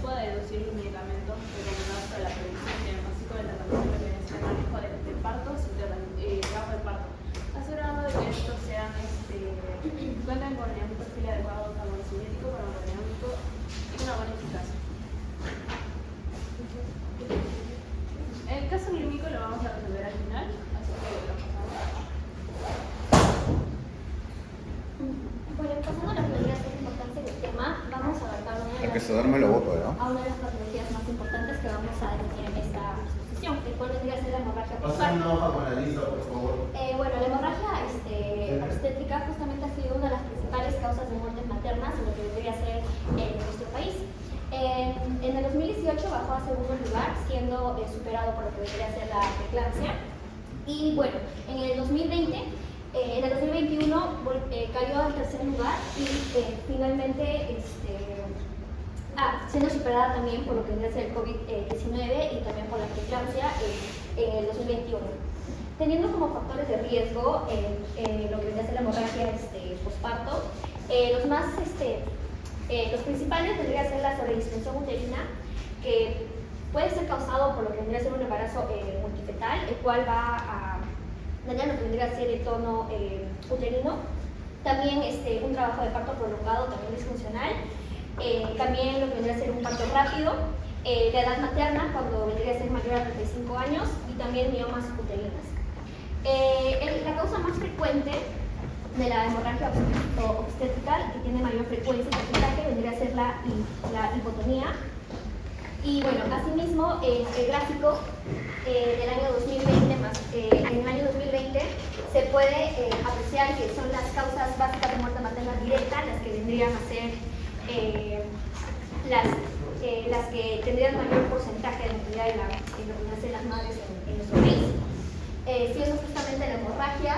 puede deducir los medicamentos recomendados para la prevención y diagnóstico de la tratamiento que es el manejo de partos y trabajo de parto, asegurando de que estos sean, cuenten con un perfil adecuado farmacéutico, farmacodinámico y una buena eficacia. El caso clínico lo vamos a resolver al final, así que lo pasamos. Bueno, pasando a la prioridad de importancia del tema, vamos a abarcar El que se duerme lo voto, ¿no? a una de las patologías más importantes que vamos a definir en esta exposición, el cual vendría a ser la hemorragia Pasa postparto. una hoja con la lista, por favor. Bueno, la hemorragia obstétrica justamente ha sido una de las principales causas de muertes maternas en lo que debería ser en nuestro país. En el 2018 bajó a segundo lugar, siendo superado por lo que debería ser la preeclampsia. Y bueno, en el 2020, en el 2021 cayó al tercer lugar y finalmente siendo superada también por lo que debería ser el COVID-19 y también por la preeclampsia en el 2021. Teniendo como factores de riesgo lo que vendría a ser la hemorragia posparto, los principales vendría a ser la sobredistensión uterina, que puede ser causado por lo que vendría a ser un embarazo multifetal, el cual va a dañar lo que vendría a ser el tono uterino. También un trabajo de parto prolongado, también disfuncional. También lo que vendría a ser un parto rápido, la edad materna, cuando vendría a ser mayor a 35 años, y también miomas uterinas. La causa más frecuente de la hemorragia obstétrica, que tiene mayor frecuencia y porcentaje, vendría a ser la hipotonía. Y bueno, asimismo, el gráfico del año 2020, en el año 2020 se puede apreciar que son las causas básicas de muerte materna directa las que vendrían a ser las que tendrían mayor porcentaje de mortalidad en lo que nacen las madres en nuestro país. Siendo justamente la hemorragia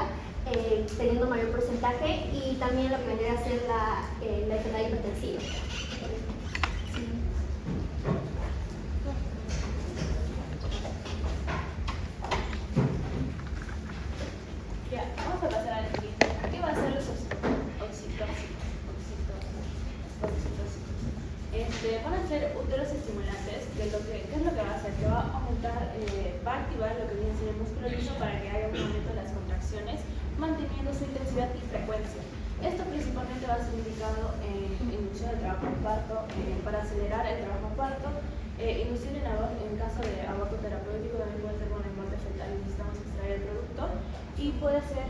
teniendo mayor porcentaje, y también lo que vendría a ser la enfermedad hipertensiva. Ya, vamos a pasar al siguiente. ¿Qué va a ser los oxitocicos? Van a ser úteros estimulantes, ¿qué es lo que va a hacer? Que va a aumentar, va a activar lo que viene siendo el músculo liso para que haya un aumento de las contracciones, manteniendo su intensidad y frecuencia. Esto principalmente va a ser indicado en inducción del trabajo de parto, para acelerar el trabajo de parto, inducir en caso de aborto terapéutico, también puede ser con el muerte fetal y necesitamos extraer el producto, y puede ser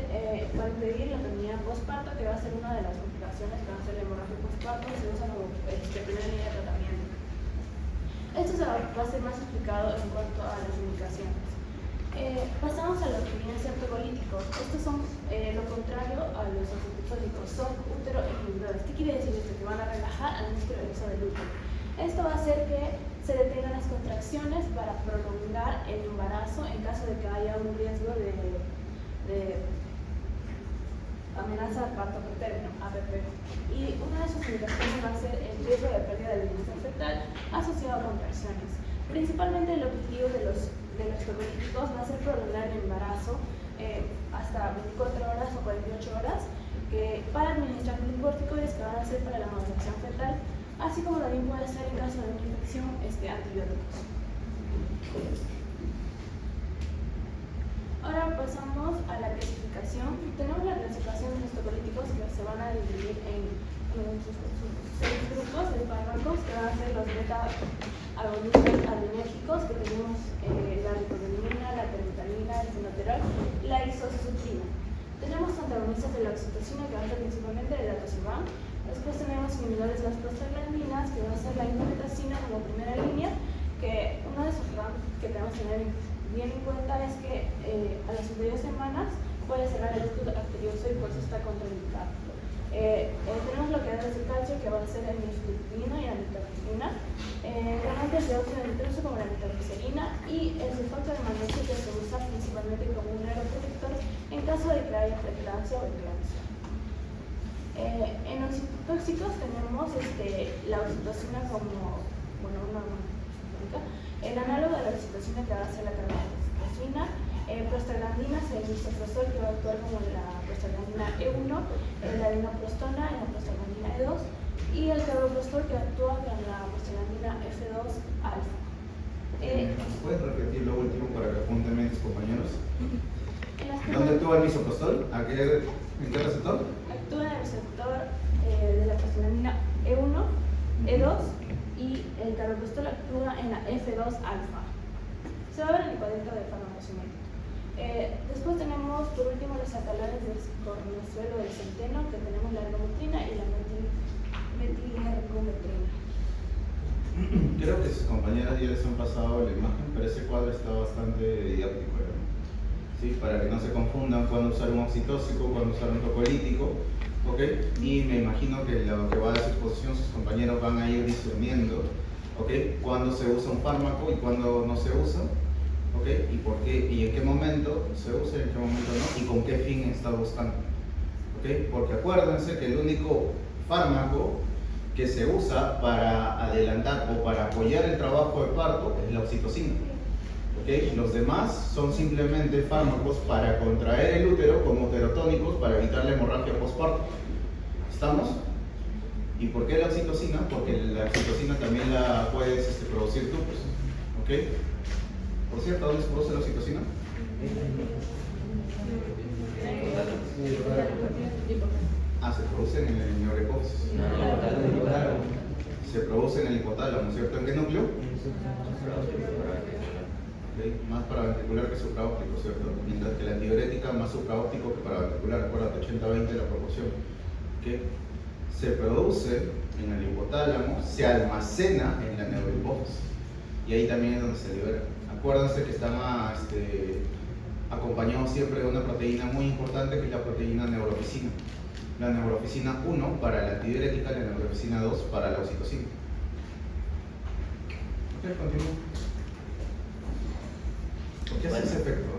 para impedir la feminidad postparto, que va a ser una de las complicaciones que va a ser la hemorragia postparto, se usa como primera línea de tratamiento. Esto va a ser más explicado en cuanto a las indicaciones. Pasamos a los que vienen a ser tocolíticos. Estos son lo contrario a los oxitocílicos, son útero inhibidores. ¿Qué quiere decir esto? Que van a relajar al músculo liso del útero. Esto va a hacer que se detengan las contracciones para prolongar el embarazo en caso de que haya un riesgo de amenaza de parto pretérmino, APP. Y una de sus indicaciones va a ser el riesgo de pérdida del bienestar fetal asociado a contracciones. Principalmente el objetivo de los tocolíticos va a ser prolongar el embarazo hasta 24 horas o 48 horas, para administrar glucócorticoides que van a ser para la maduración fetal, así como también puede ser en caso de una infección antibióticos. Ahora pasamos a la clasificación. Tenemos la clasificación de los tocolíticos, que se van a dividir en 6 grupos de fármacos, que van a ser los beta-agonistas adrenérgicos, que tenemos la ritonina, la terbutalinina, el fenoterol y la isosutina. Tenemos antagonistas de la oxitocina, que van a ser principalmente el latoziram. Después tenemos inhibidores de las prostaglandinas, que va a ser la indometacina como primera línea, que uno de sus ramos que tenemos que tener bien en cuenta es que a las 52 semanas puede cerrar el ducto arterioso y por eso está contraindicado. Tenemos lo que es el calcio, que va a ser el nisperidina y la nitazoxanina, granules de óxido nitroso como la nitaglicerina, y el sulfato de magnesio, que se usa principalmente como un neuroprotector en caso de que haya preeclampsia o eclampsia. En los citotóxicos tenemos la oxitocina como el análogo de la oxitocina, que va a ser la carbamazepina, prostaglandinas, el misoprostol, que va a actuar como la prostaglandina E1, la adenoprostona, la prostaglandina E2, y el carbopostol que actúa con la prostaglandina F2 alfa. ¿Puedes repetir lo último para que apunten mis compañeros? En ¿Dónde actúa el misoprostol? ¿En qué receptor? Actúa en el receptor de la prostaglandina E1, E2 y el carbopostol actúa en la F2 alfa. Se va a ver en el cuadrito de farmacosumétrico. Después tenemos por último los alcaloides del cornezuelo del centeno, que tenemos la ergometrina y la metilergometrina. Creo que sus compañeras ya les han pasado la imagen, pero ese cuadro está bastante didáctico, ¿no? ¿Sí? Para que no se confundan cuándo usar un oxitóxico, cuándo usar un tocolítico, ¿ok? Y me imagino que lo que va a dar su exposición, sus compañeros van a ir discerniendo, ¿ok? Cuándo se usa un fármaco y cuándo no se usa, ¿ok? Y por qué y en qué momento se usa y en qué momento no, y con qué fin está buscando, ¿ok? Porque acuérdense que el único fármaco que se usa para adelantar o para apoyar el trabajo de parto es la oxitocina. ¿Okay? Los demás son simplemente fármacos para contraer el útero como uterotónicos para evitar la hemorragia postparto. ¿Estamos? ¿Y por qué la oxitocina? Porque la oxitocina también la puedes producir tú. Pues. ¿Okay? Por cierto, ¿dónde se produce la oxitocina? Se produce en el neurohipófisis. Se produce en el hipotálamo, ¿cierto? ¿En qué núcleo? Okay. Más paraventricular que supraóptico, ¿cierto? Mientras que la antidiurética más supraóptico que paraventricular, acuérdate, 80-20 la proporción. ¿Okay? Se produce en el hipotálamo, se almacena en la neurohipófisis y ahí también es donde se libera. Acuérdense que están acompañados siempre de una proteína muy importante que es la proteína neuroficina. La neuroficina 1 para la antidiurética, la neuroficina 2 para la oxitocina. Ok, continúo. ¿Por qué hace ese efecto?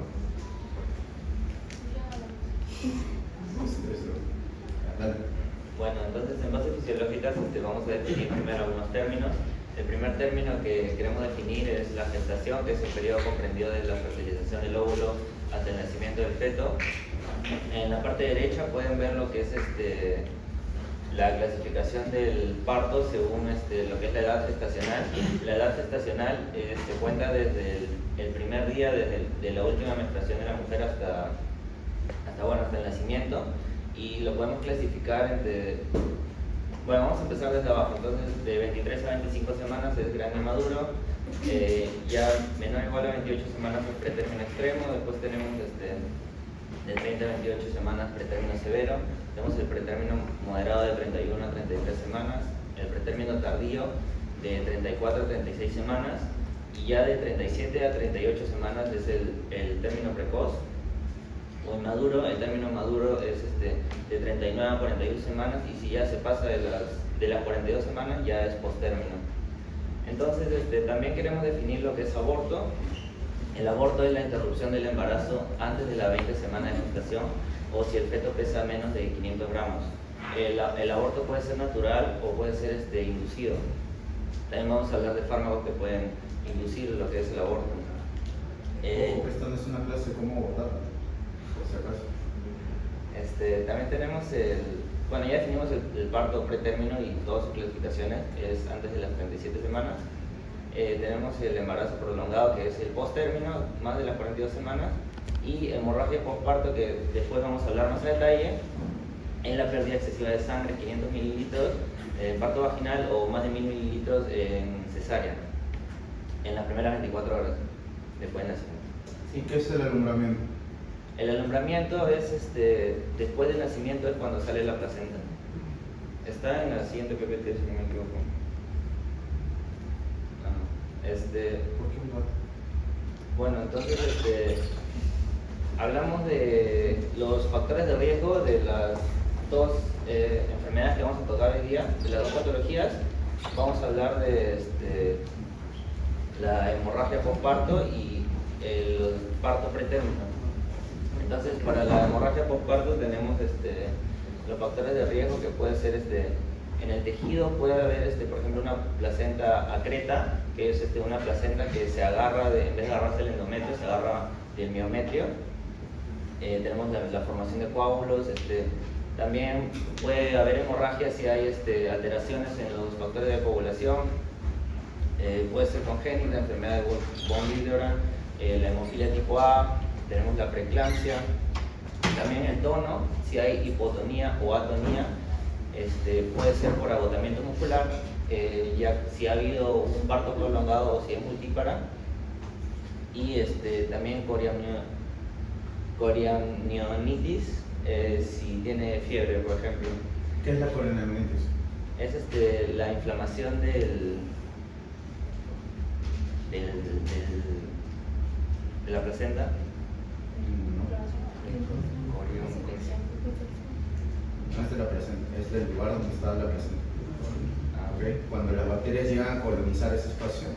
Dale. Bueno, entonces en bases fisiológicas vamos a definir primero algunos términos. El primer término que queremos definir es la gestación, que es el periodo comprendido de la fertilización del óvulo hasta el nacimiento del feto. En la parte derecha pueden ver lo que es la clasificación del parto según lo que es la edad gestacional. La edad gestacional se cuenta desde el primer día, de la última menstruación de la mujer hasta el nacimiento, y lo podemos clasificar entre... Bueno, vamos a empezar desde abajo. Entonces, de 23 a 25 semanas es grande y maduro, ya menor o igual a 28 semanas es pretérmino extremo, después tenemos de 30 a 28 semanas pretérmino severo, tenemos el pretérmino moderado de 31 a 33 semanas, el pretérmino tardío de 34 a 36 semanas, y ya de 37 a 38 semanas es el término precoz o inmaduro. El término maduro es de 39 a 41 semanas, y si ya se pasa de las 42 semanas ya es postérmino. Entonces también queremos definir lo que es aborto. El aborto es la interrupción del embarazo antes de la 20 semana de gestación o si el feto pesa menos de 500 gramos. El aborto puede ser natural o puede ser inducido. También vamos a hablar de fármacos que pueden inducir lo que es el aborto. Esta no es una clase de cómo abortar, por si acaso. También tenemos bueno, ya definimos el parto pretérmino y todas sus clasificaciones, es antes de las 37 semanas. Tenemos el embarazo prolongado, que es el posttérmino, más de las 42 semanas, y hemorragia postparto, que después vamos a hablar más en detalle, en la pérdida excesiva de sangre, 500 mililitros, parto vaginal o más de 1000 mililitros en cesárea, en las primeras 24 horas después del nacimiento. ¿Y qué es el alumbramiento? El alumbramiento es después del nacimiento, es cuando sale la placenta. Está en la siguiente PPT, si no me equivoco. ¿Por qué un gato? Bueno, entonces hablamos de los factores de riesgo de las dos enfermedades que vamos a tocar hoy día, de las dos patologías. Vamos a hablar de la hemorragia postparto y el parto pretérmino. Entonces, para la hemorragia postparto tenemos los factores de riesgo, que puede ser en el tejido puede haber por ejemplo una placenta acreta, que es una placenta que se agarra en vez de agarrarse el endometrio, se agarra del miometrio. Tenemos la formación de coágulos, También puede haber hemorragia si hay alteraciones en los factores de coagulación. Puede ser congénita, enfermedad de von Willebrand, la hemofilia tipo A, tenemos la preeclampsia. También el tono, si hay hipotonía o atonía, puede ser por agotamiento muscular, ya si ha habido un parto prolongado o si es multípara. Y también coriamnionitis, si tiene fiebre, por ejemplo. ¿Qué es la coriamnionitis? Es la inflamación de la placenta. No es de la placenta, es del lugar donde está la placenta. ¿Okay? Cuando las bacterias llegan a colonizar ese espacio,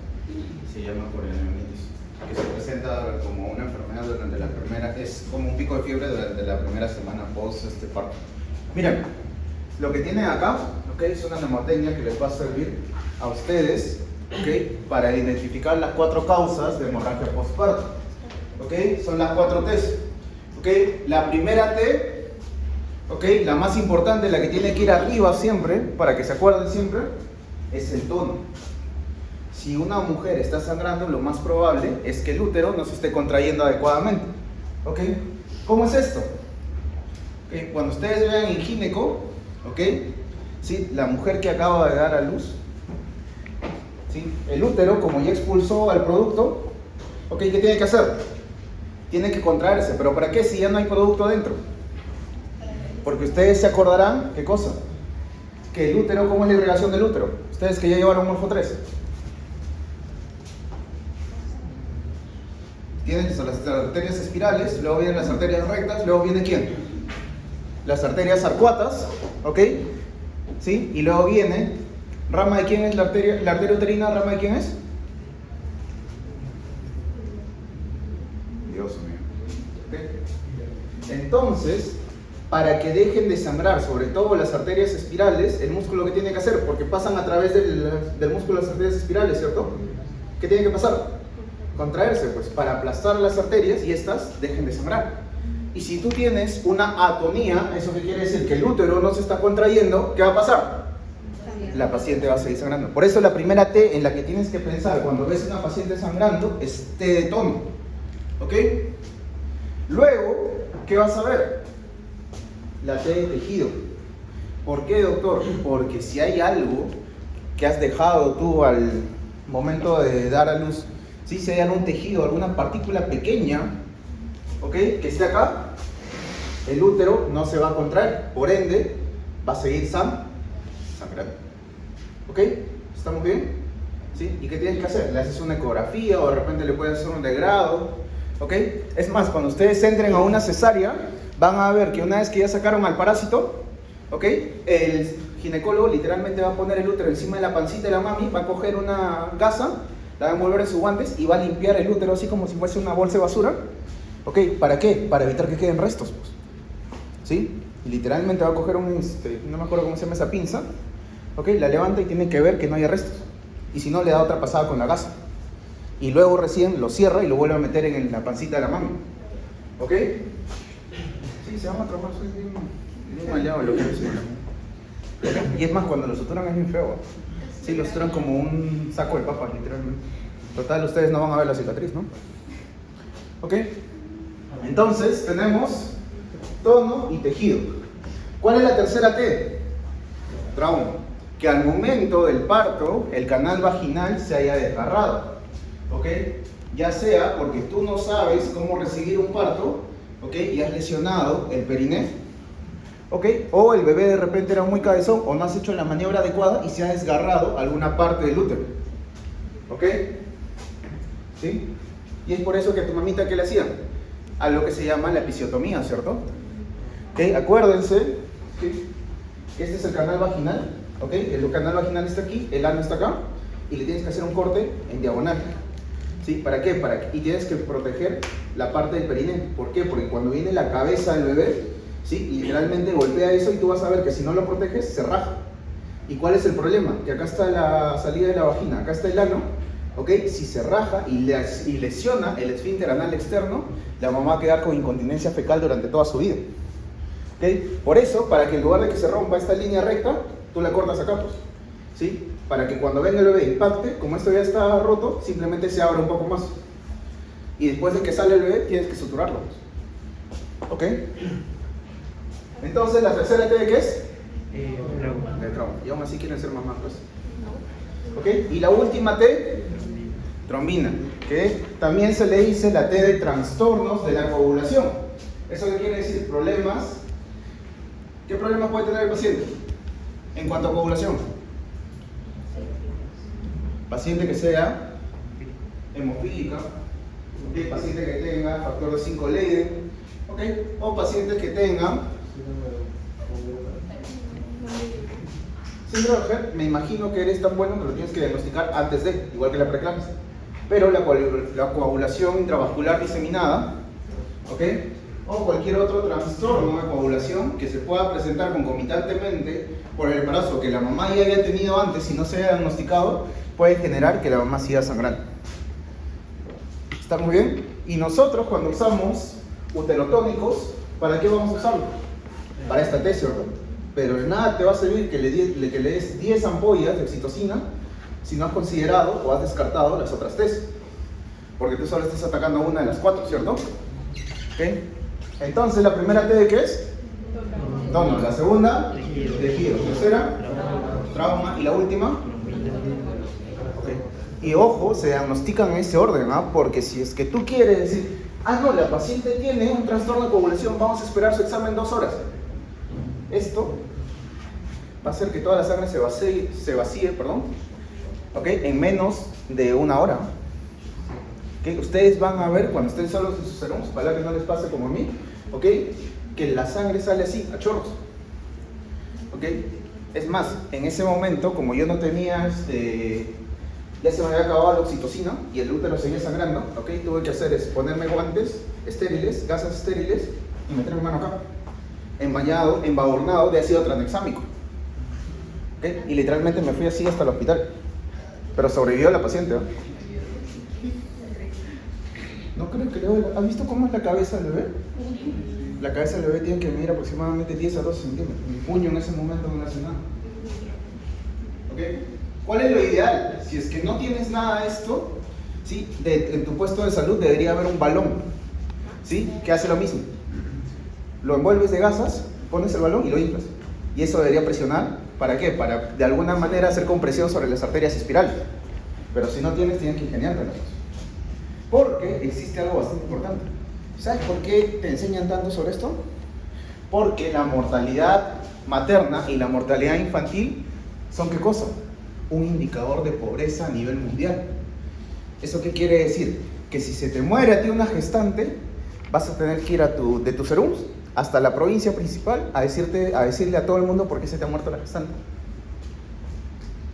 se llama coriamnionitis, que se presenta como una enfermedad durante la primera, es como un pico de fiebre durante la primera semana post parto. Miren, lo que tienen acá, ¿okay? Es una mnemotecnia que les va a servir a ustedes, ¿okay? Para identificar las 4 causas de hemorragia postparto. ¿Okay? Son las 4 T's. ¿Okay? La primera T, ¿okay? La más importante, la que tiene que ir arriba siempre, para que se acuerden siempre, es el tono. Si una mujer está sangrando, lo más probable es que el útero no se esté contrayendo adecuadamente. ¿Okay? ¿Cómo es esto? ¿Okay? Cuando ustedes vean en gineco, ¿okay? ¿Sí? La mujer que acaba de dar a luz, ¿sí? El útero, como ya expulsó al producto, ¿okay? ¿Qué tiene que hacer? Tiene que contraerse. ¿Pero para qué si ya no hay producto adentro? Porque ustedes se acordarán, ¿qué cosa? Que el útero, ¿cómo es la irrigación del útero? Ustedes que ya llevaron Morfo 3. Tienen las arterias espirales, luego vienen las arterias rectas, luego viene ¿quién? Las arterias arcuatas, ¿ok? ¿Sí? Y luego viene, ¿rama de quién es la arteria uterina? ¿Rama de quién es? Dios mío. ¿Okay? Entonces, para que dejen de sangrar, sobre todo las arterias espirales, el músculo que tiene que hacer, porque pasan a través del músculo las arterias espirales, ¿cierto? ¿Qué tiene que pasar? Contraerse, pues, para aplastar las arterias y estas dejen de sangrar. Y si tú tienes una atonía, ¿eso qué quiere decir? Que el útero no se está contrayendo, ¿qué va a pasar? La paciente va a seguir sangrando. Por eso la primera T en la que tienes que pensar cuando ves a una paciente sangrando es T de tono. ¿Ok? Luego, ¿qué vas a ver? La T de tejido. ¿Por qué, doctor? Porque si hay algo que has dejado tú al momento de dar a luz, ¿sí? Si hay algún tejido, alguna partícula pequeña, ¿ok? Que esté acá, el útero no se va a contraer, por ende, va a seguir sangrando. ¿Ok? ¿Estamos bien? ¿Sí? ¿Y qué tienes que hacer? Le haces una ecografía o de repente le puedes hacer un degrado, ¿ok? Es más, cuando ustedes entren a una cesárea, van a ver que una vez que ya sacaron al parásito, ¿ok? El ginecólogo literalmente va a poner el útero encima de la pancita de la mami, va a coger una gasa, la va a envolver en sus guantes y va a limpiar el útero así como si fuese una bolsa de basura. ¿Ok? ¿Para qué? Para evitar que queden restos, pues. ¿Sí? Literalmente va a coger no me acuerdo cómo se llama esa pinza, ¿ok? La levanta y tiene que ver que no haya restos. Y si no, le da otra pasada con la gasa. Y luego recién lo cierra y lo vuelve a meter en la pancita de la mami. ¿Ok? Sí, se van a trabajar, soy bien maleado lo que es. ¿Okay? Y es más, cuando lo suturan es bien feo. Sí, lo suturan como un saco de papas, literalmente. Total, ustedes no van a ver la cicatriz, ¿no? ¿Ok? Entonces, tenemos tono y tejido. ¿Cuál es la tercera T? Trauma. Que al momento del parto, el canal vaginal se haya desgarrado. ¿Ok? Ya sea porque tú no sabes cómo recibir un parto, ¿ok? Y has lesionado el periné, ¿ok? O el bebé de repente era muy cabezón o no has hecho la maniobra adecuada y se ha desgarrado alguna parte del útero. ¿Ok? ¿Sí? Y es por eso que a tu mamita, ¿qué le hacían? A lo que se llama la episiotomía, ¿cierto? ¿Ok? Acuérdense, ¿sí? Este es el canal vaginal, ¿ok? El canal vaginal está aquí, el ano está acá y le tienes que hacer un corte en diagonal. ¿Sí? ¿Para qué? Y tienes que proteger la parte del periné. ¿Por qué? Porque cuando viene la cabeza del bebé, ¿sí? Literalmente golpea eso y tú vas a ver que si no lo proteges, se raja. ¿Y cuál es el problema? Que acá está la salida de la vagina, acá está el ano, ¿ok? Si se raja y lesiona el esfínter anal externo, la mamá va a quedar con incontinencia fecal durante toda su vida. ¿Okay? Por eso, para que en lugar de que se rompa esta línea recta, tú la cortas acá, pues, ¿sí? Para que cuando venga el bebé impacte, como esto ya está roto, simplemente se abra un poco más. Y después de que sale el bebé, tienes que suturarlo, pues. ¿Ok? Entonces, ¿la tercera T de qué es? De trauma. Y aún así quieren ser mamás, pues. ¿Ok? Y la última T, trombina, que también se le dice la T de trastornos de la coagulación. ¿Eso qué quiere decir? Problemas. ¿Qué problemas puede tener el paciente en cuanto a coagulación? Paciente que sea hemofílica, ¿okay? Paciente que tenga factor de 5 Leiden, ¿okay? O pacientes que tengan síndrome de Herd. Me imagino que eres tan bueno que lo tienes que diagnosticar antes de, igual que la preeclampsia. Pero la coagulación intravascular diseminada, ¿okay? O cualquier otro trastorno de coagulación que se pueda presentar concomitantemente por el embarazo que la mamá ya haya tenido antes y no se haya diagnosticado, puede generar que la mamá siga sangrando. ¿Está muy bien? Y nosotros cuando usamos uterotónicos, ¿para qué vamos a usarlo? Para esta tesis, ¿verdad? Pero de nada te va a servir que le des 10 ampollas de oxitocina si no has considerado o has descartado las otras tesis. Porque tú solo estás atacando una de las 4, ¿cierto? ¿Okay? Entonces, ¿la primera T de qué es? Tono. La segunda, tejido. Tercera, trauma. Y la última, y ojo, se diagnostican en ese orden, ¿ah? Porque si es que tú quieres decir, no, la paciente tiene un trastorno de coagulación, vamos a esperar su examen 2 horas. Esto va a hacer que toda la sangre se vacíe, ¿okay? En menos de 1 hora. ¿Okay? Ustedes van a ver cuando estén solos en sus serums, para que no les pase como a mí, ¿okay? Que la sangre sale así, a chorros. ¿Okay? Es más, en ese momento, como yo no tenía ya se me había acabado la oxitocina y el útero seguía sangrando, ¿okay? Tuve que hacer es ponerme guantes estériles, gasas estériles y meter mi mano acá, embadurnado de ácido tranexámico, ¿okay? Y literalmente me fui así hasta el hospital, pero sobrevivió la paciente, ¿no? No creo que ¿has visto cómo es la cabeza del bebé? La cabeza del bebé tiene que medir aproximadamente 10 a 12 centímetros. Mi puño en ese momento no hace nada. ¿Okay? ¿Cuál es lo ideal? Si es que no tienes nada de esto, ¿sí? En tu puesto de salud debería haber un balón, ¿sí? Que hace lo mismo. Lo envuelves de gasas, pones el balón y lo inflas. Y eso debería presionar, ¿para qué? Para de alguna manera hacer compresión sobre las arterias espirales. Pero si no tienes que ingeniártelas. Porque existe algo bastante importante. ¿Sabes por qué te enseñan tanto sobre esto? Porque la mortalidad materna y la mortalidad infantil son ¿qué cosa? Un indicador de pobreza a nivel mundial. ¿Eso qué quiere decir? Que si se te muere a ti una gestante, vas a tener que ir de tus serums hasta la provincia principal a decirle a todo el mundo por qué se te ha muerto la gestante.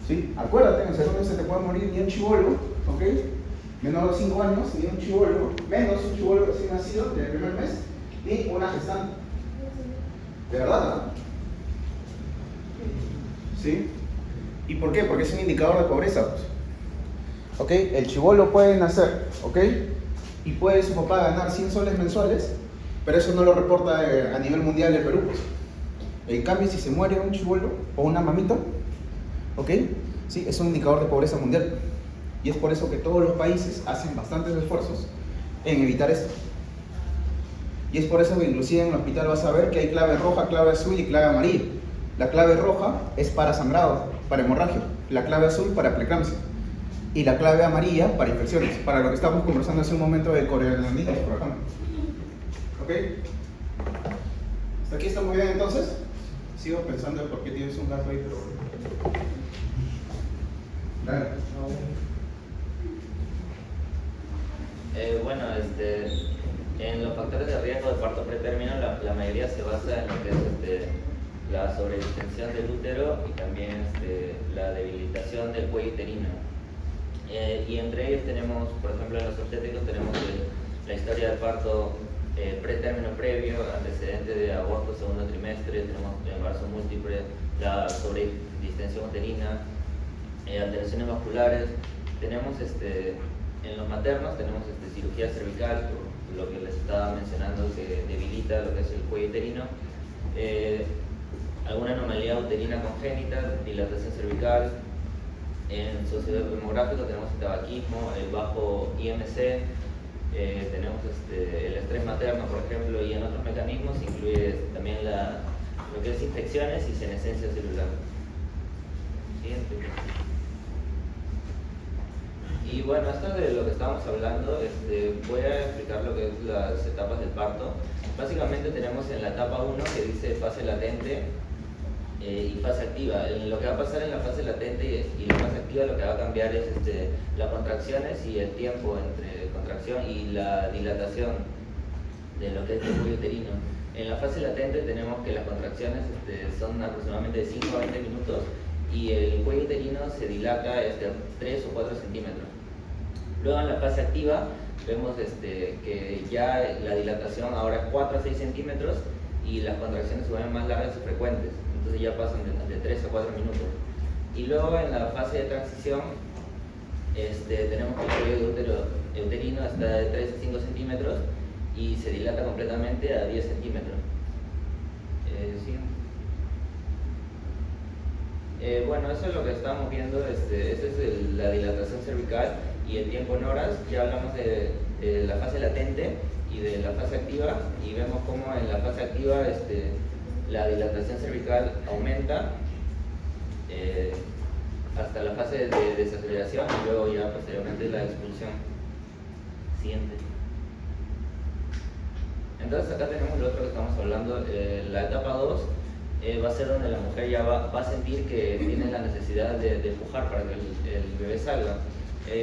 ¿Sí? Acuérdate, en el serum no se te puede morir ni un chibolo, ¿ok? Menor de 5 años, ni un chibolo, menos un chibolo recién nacido del primer mes, ni una gestante. ¿De verdad? ¿No? ¿Sí? ¿Y por qué? Porque es un indicador de pobreza, pues. ¿Ok? El chibolo puede nacer, ¿ok? Y puede su papá ganar 100 soles mensuales, pero eso no lo reporta a nivel mundial el Perú, pues. En cambio, si se muere un chibolo o una mamita, ¿ok? Sí, es un indicador de pobreza mundial. Y es por eso que todos los países hacen bastantes esfuerzos en evitar esto. Y es por eso que inclusive en el hospital vas a ver que hay clave roja, clave azul y clave amarilla. La clave roja es para sangrado, para hemorragia. La clave azul para preeclampsia. Y la clave amarilla para infecciones. Para lo que estábamos conversando hace un momento de coronavirus, por ejemplo. ¿Ok? ¿Hasta aquí está muy bien entonces? Sigo pensando en por qué tienes un gato ahí, pero... Dale. Bueno, en los factores de riesgo de parto pretérmino, la mayoría se basa en lo que es la sobredistensión del útero y también la debilitación del cuello uterino. Y entre ellos tenemos, por ejemplo, en los obstétricos tenemos la historia del parto pretérmino previo, antecedente de aborto segundo trimestre, tenemos embarazo múltiple, la sobredistensión uterina, alteraciones vasculares, tenemos en los maternos tenemos cirugía cervical, por lo que les estaba mencionando, que debilita lo que es el cuello uterino, alguna anomalía uterina congénita, dilatación cervical. En sociodemográfico tenemos el tabaquismo, el bajo IMC, tenemos el estrés materno, por ejemplo, y en otros mecanismos incluye también lo que es infecciones y senescencia celular. Siguiente. Y bueno, esto es de lo que estábamos hablando. Voy a explicar lo que es las etapas del parto. Básicamente tenemos en la etapa 1 que dice fase latente y fase activa. Lo que va a pasar en la fase latente y la fase activa, lo que va a cambiar es las contracciones y el tiempo entre contracción y la dilatación de lo que es el cuello uterino. En la fase latente tenemos que las contracciones son aproximadamente de 5 a 20 minutos y el cuello uterino se dilata 3 o 4 centímetros. Luego en la fase activa vemos que ya la dilatación ahora es 4 a 6 centímetros y las contracciones se vuelven más largas y frecuentes. Entonces ya pasan de 3 a 4 minutos. Y luego en la fase de transición tenemos que el cuello uterino está de 3 a 5 centímetros y se dilata completamente a 10 centímetros. ¿Sí? Bueno, eso es lo que estamos viendo. Esa es la dilatación cervical y el tiempo en horas. Ya hablamos de la fase latente y de la fase activa, y vemos cómo en la fase activa la dilatación cervical aumenta hasta la fase de desaceleración y luego ya posteriormente la expulsión. Siguiente. Entonces acá tenemos lo otro que estamos hablando. La etapa 2 va a ser donde la mujer ya va a sentir que tiene la necesidad de empujar para que el bebé salga.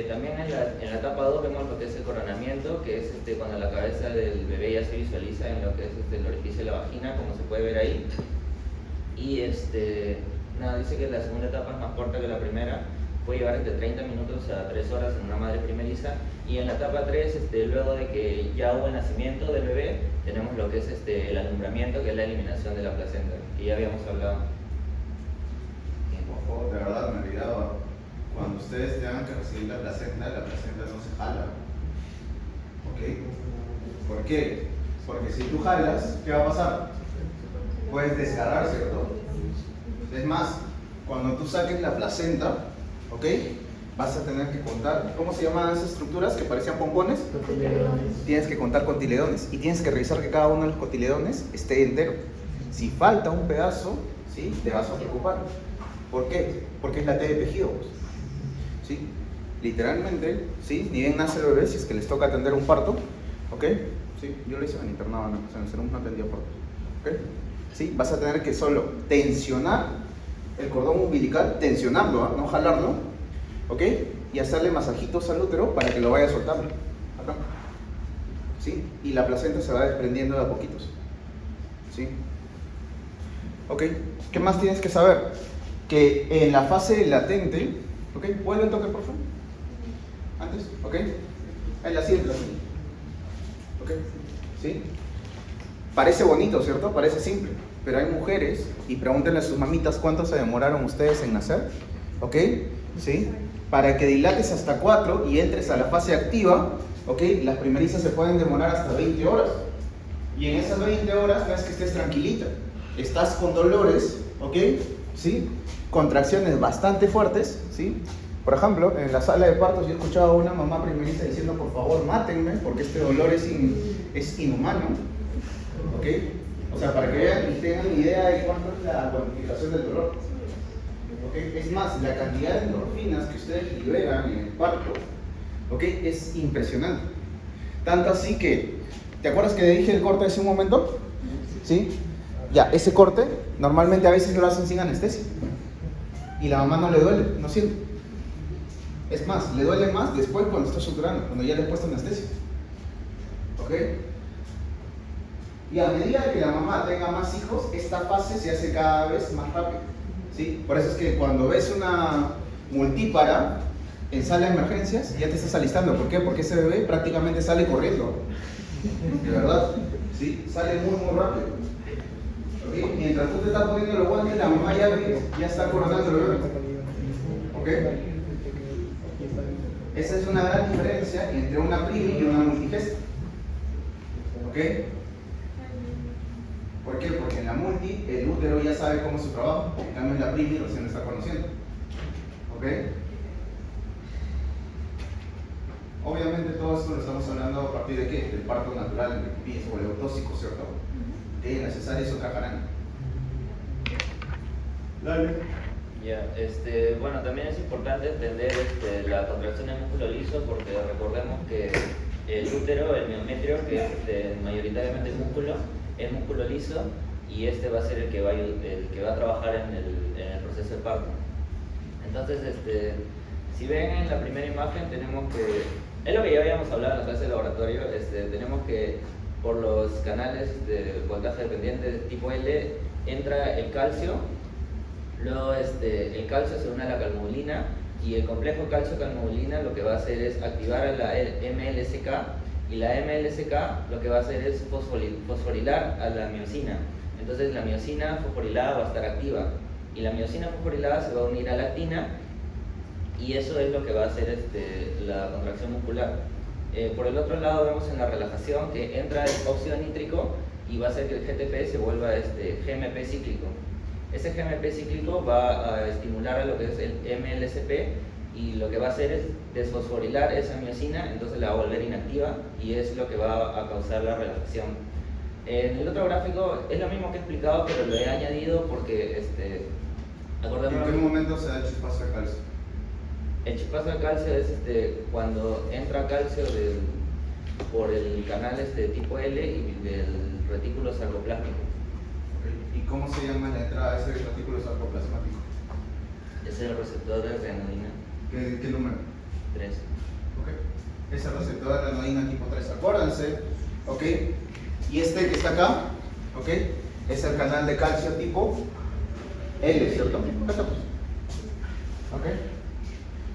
También en la etapa 2 vemos lo que es el coronamiento, que es cuando la cabeza del bebé ya se visualiza en lo que es el orificio de la vagina, como se puede ver ahí. Y dice que la segunda etapa es más corta que la primera, puede llevar entre 30 minutos a 3 horas en una madre primeriza. Y en la etapa 3, luego de que ya hubo el nacimiento del bebé, tenemos lo que es el alumbramiento, que es la eliminación de la placenta, que ya habíamos hablado. Ojo, de verdad me olvidaba. Cuando ustedes tengan que recibir la placenta no se jala. ¿Ok? ¿Por qué? Porque si tú jalas, ¿qué va a pasar? Puedes desgarrar, ¿cierto? Es más, cuando tú saques la placenta, ¿ok? Vas a tener que contar, ¿cómo se llaman esas estructuras que parecían pompones? Tienes que contar cotiledones y tienes que revisar que cada uno de los cotiledones esté entero. Si falta un pedazo, ¿sí? Te vas a preocupar. ¿Por qué? Porque es la T de tejido. ¿Sí? Literalmente, ¿sí? Ni bien nace el bebé, si es que les toca atender un parto, ¿ok? ¿Sí? Yo lo hice en el internado, ¿no? O sea, en el Cerum no atendía partos, ¿ok? ¿Sí? Vas a tener que solo tensionar el cordón umbilical, tensionarlo, no jalarlo, ¿ok? Y hacerle masajitos al útero para que lo vaya soltando, acá, ¿sí? Y la placenta se va desprendiendo de a poquitos, ¿sí? ¿Ok? ¿Qué más tienes que saber? Que en la fase latente, ¿ok? ¿Vuelve el toque, por favor? Antes, ¿ok? Ahí la siguiente, ¿ok? ¿Sí? Parece bonito, ¿cierto? Parece simple, pero hay mujeres, y pregúntenle a sus mamitas cuánto se demoraron ustedes en nacer, ¿ok? ¿Sí? Para que dilates hasta 4 y entres a la fase activa, ¿ok? Las primerizas se pueden demorar hasta 20 horas. Y en esas 20 horas no es que estés tranquilita, estás con dolores, ¿ok? ¿Sí? Contracciones bastante fuertes, ¿sí? Por ejemplo, en la sala de partos yo he escuchado a una mamá primeriza diciendo, por favor, mátenme, porque este dolor es inhumano, ¿ok? O sea, para que vean y tengan idea de cuánto es la cuantificación del dolor, ¿ok? Es más, la cantidad de endorfinas que ustedes liberan en el parto, ¿ok? Es impresionante. Tanto así que, ¿te acuerdas que dije el corte hace un momento? ¿Sí? Ya, ese corte normalmente a veces lo hacen sin anestesia. Y la mamá no le duele, no siente. Es más, le duele más después cuando está suturando, cuando ya le he puesto anestesia. ¿Ok? Y a medida que la mamá tenga más hijos, esta fase se hace cada vez más rápida, ¿sí? Por eso es que cuando ves una multípara en sala de emergencias, ya te estás alistando. ¿Por qué? Porque ese bebé prácticamente sale corriendo. De verdad, ¿sí? Sale muy, muy rápido. ¿Okay? Mientras tú te estás poniendo los guantes, la mamá ya está coronando el bebé. ¿Ok? Esa es una gran diferencia entre una primi y una multigesta. ¿Ok? ¿Por qué? Porque en la multi el útero ya sabe cómo es su trabajo, en cambio en la primi recién lo está conociendo. ¿Ok? Obviamente todo esto lo estamos hablando a partir de qué? Del parto natural, el pipí o el autóxico, ¿cierto? Que necesaria es otra jarana. Dale. Ya, bueno, también es importante entender la contracción del músculo liso porque recordemos que el útero, el miometrio, que es mayoritariamente es músculo liso y va a ser el que va a trabajar en el proceso de parto. Entonces, si ven en la primera imagen tenemos que, es lo que ya habíamos hablado en la clase de laboratorio, tenemos que por los canales de voltaje dependiente de tipo L entra el calcio. Luego el calcio se une a la calmodulina y el complejo calcio-calmodulina lo que va a hacer es activar a la MLSK y la MLSK lo que va a hacer es fosforilar a la miosina. Entonces la miosina fosforilada va a estar activa y la miosina fosforilada se va a unir a la actina y eso es lo que va a hacer la contracción muscular. Por el otro lado vemos en la relajación que entra el óxido nítrico y va a hacer que el GTP se vuelva GMP cíclico. Ese GMP cíclico va a estimular a lo que es el MLSP y lo que va a hacer es desfosforilar esa miosina, entonces la va a volver inactiva y es lo que va a causar la relajación. En el otro gráfico es lo mismo que he explicado, pero lo he añadido porque acordémonos. ¿En qué momento se da el chispazo de calcio? El chispazo de calcio es cuando entra calcio por el canal tipo L y del retículo sarcoplásmico. ¿Y cómo se llama la entrada de ese retículo sarcoplasmático? Es el receptor de renina. ¿Qué número? 3. Ok. Es el receptor de renina tipo 3. Acuérdense, ok. Y que está acá, ok, es el canal de calcio tipo L, ¿cierto? Acá estamos. Ok.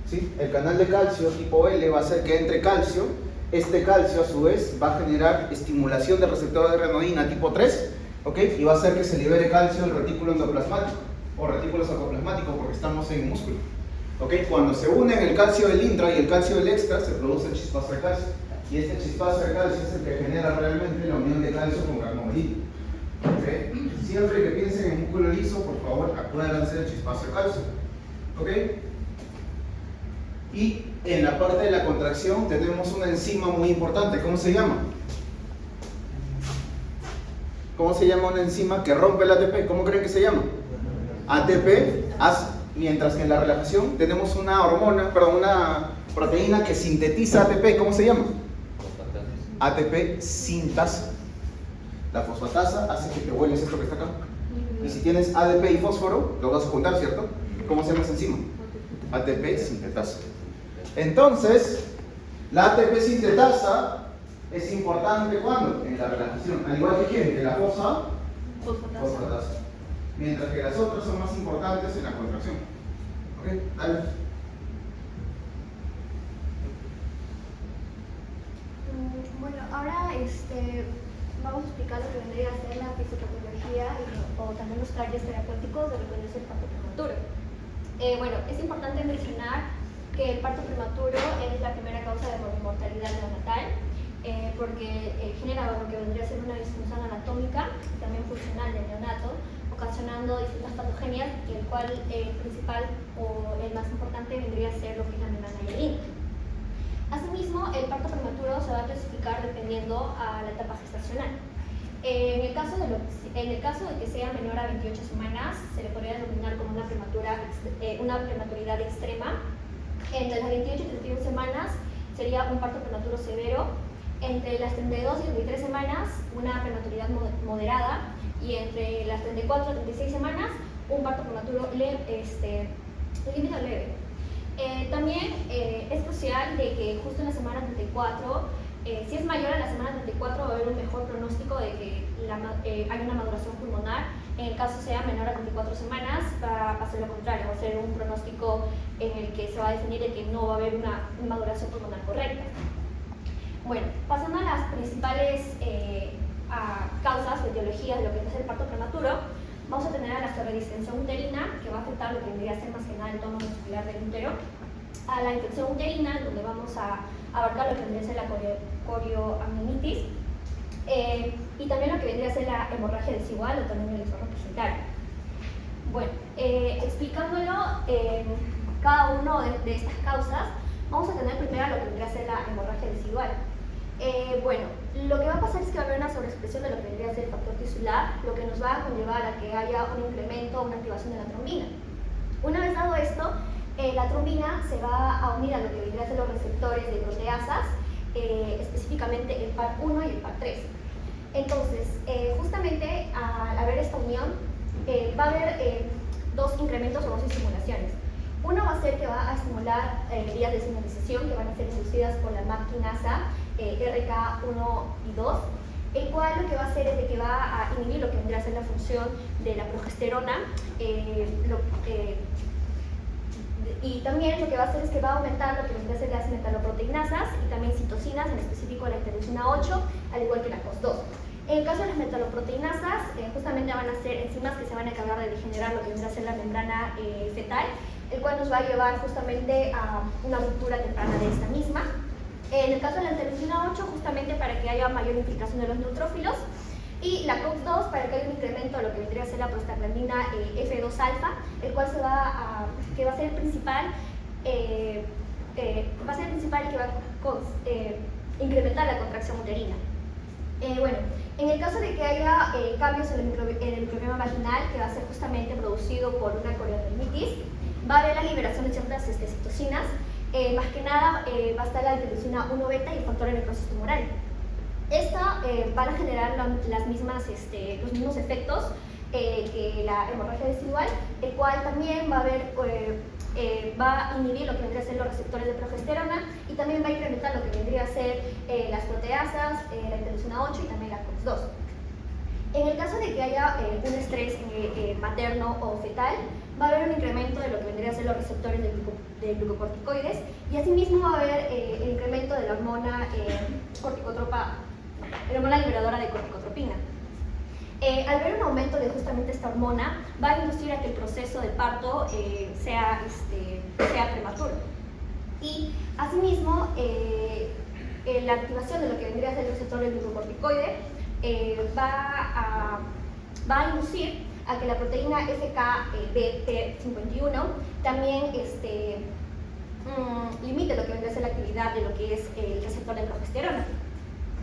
¿Sí? El canal de calcio tipo L va a hacer que entre calcio. Este calcio a su vez va a generar estimulación del receptor de renina tipo 3. ¿Okay? Y va a hacer que se libere calcio del retículo endoplasmático o retículo sarcoplasmático porque estamos en músculo. ¿Okay? Cuando se unen el calcio del intra y el calcio del extra se produce el chispazo de calcio y este chispazo de calcio es el que genera realmente la unión de calcio con calmodulina. ¿Okay? Siempre que piensen en músculo liso, por favor acuérdense del chispazo de calcio. ¿Okay? Y en la parte de la contracción tenemos una enzima muy importante. ¿Cómo se llama? ¿Cómo se llama una enzima que rompe el ATP? ¿Cómo creen que se llama? ATP, mientras que en la relajación tenemos una una proteína que sintetiza ATP. ¿Cómo se llama? ATP sintasa. La fosfatasa hace que te hueles esto que está acá. Y si tienes ADP y fósforo, lo vas a juntar, ¿cierto? ¿Cómo se llama esa enzima? ATP sintetasa. Entonces, la ATP sintetasa es importante cuando en la relajación, al igual que quién, que la fosfatasa. Mientras que las otras son más importantes en la contracción. ¿Ok? Dale. Bueno, ahora vamos a explicar lo que vendría a ser la fisiopatología o también los talleres terapéuticos de lo que es el parto prematuro. Bueno, es importante mencionar que el parto prematuro es la primera causa de mortalidad neonatal. Porque genera lo que vendría a ser una disfunción anatómica y también funcional del neonato, ocasionando distintas patogenias, y el cual el principal o el más importante vendría a ser lo que es la membrana hialina. Asimismo, el parto prematuro se va a clasificar dependiendo a la etapa gestacional. En el caso de que sea menor a 28 semanas, se le podría denominar como una prematuridad extrema. Entre las 28 y 31 semanas sería un parto prematuro severo. Entre las 32 y 33 semanas, una prematuridad moderada, y entre las 34 y 36 semanas, un parto prematuro límite leve. También es crucial de que justo en la semana 34, si es mayor a la semana 34, va a haber un mejor pronóstico de que hay una maduración pulmonar. En el caso sea menor a 34 semanas, va a ser lo contrario, va a ser un pronóstico en el que se va a definir de que no va a haber una maduración pulmonar correcta. Bueno, pasando a las principales causas o etiologías de lo que es el parto prematuro, vamos a tener a la sobredistensión uterina, que va a afectar lo que vendría a ser más que nada el tono muscular del útero, a la infección uterina, donde vamos a abarcar lo que vendría a ser la corioamnionitis, y también lo que vendría a ser la hemorragia desigual o también el exorroplacental. Bueno, explicándolo cada uno de estas causas, vamos a tener primero lo que vendría a ser la hemorragia desigual. Bueno, lo que va a pasar es que va a haber una sobreexpresión de lo que vendría a ser el factor tisular, lo que nos va a conllevar a que haya un incremento, una activación de la trombina. Una vez dado esto, la trombina se va a unir a lo que vendría a ser los receptores de proteasas, específicamente el PAR1 y el PAR3. Entonces, justamente al haber esta unión, va a haber dos incrementos o dos estimulaciones. Uno va a ser que va a estimular vías de señalización que van a ser inducidas por la MAP quinasa RK1 y 2, el cual lo que va a hacer es de que va a inhibir lo que vendría a ser la función de la progesterona, y también lo que va a hacer es que va a aumentar lo que vendría a ser las metaloproteinasas y también citocinas, en específico la interleucina 8, al igual que la COX-2. En el caso de las metaloproteinasas, justamente van a ser enzimas que se van a encargar de degenerar lo que vendrá a ser la membrana fetal, el cual nos va a llevar justamente a una ruptura temprana de esta misma. En el caso de la interleucina 8, justamente para que haya mayor infiltración de los neutrófilos, y la COX-2 para que haya un incremento de lo que vendría a ser la prostaglandina F2 alfa, el cual que va a ser el principal, que va a incrementar la contracción uterina. Bueno, en el caso de que haya cambios en el microbioma vaginal, que va a ser justamente producido por una coriadermitis, va a haber la liberación de ciertas citocinas, más que nada va a estar la interleucina 1 beta y el factor de necrosis tumoral. Esta van a generar los mismos efectos que la hemorragia desigual, el cual también va a inhibir lo que vendría a ser los receptores de progesterona y también va a incrementar lo que vendría a ser las proteasas, la interleucina 8 y también la COX-2. En el caso de que haya un estrés materno o fetal, va a haber un incremento de lo que vendría a ser los receptores de glucocorticoides y asimismo va a haber el incremento de la hormona la hormona liberadora de corticotropina. Al ver un aumento de justamente esta hormona, va a inducir a que el proceso de parto sea prematuro. Y asimismo, la activación de lo que vendría a ser el receptor del glucocorticoide va a inducir a que la proteína FKBP51 también limite lo que vendría a ser la actividad de lo que es el receptor de progesterona.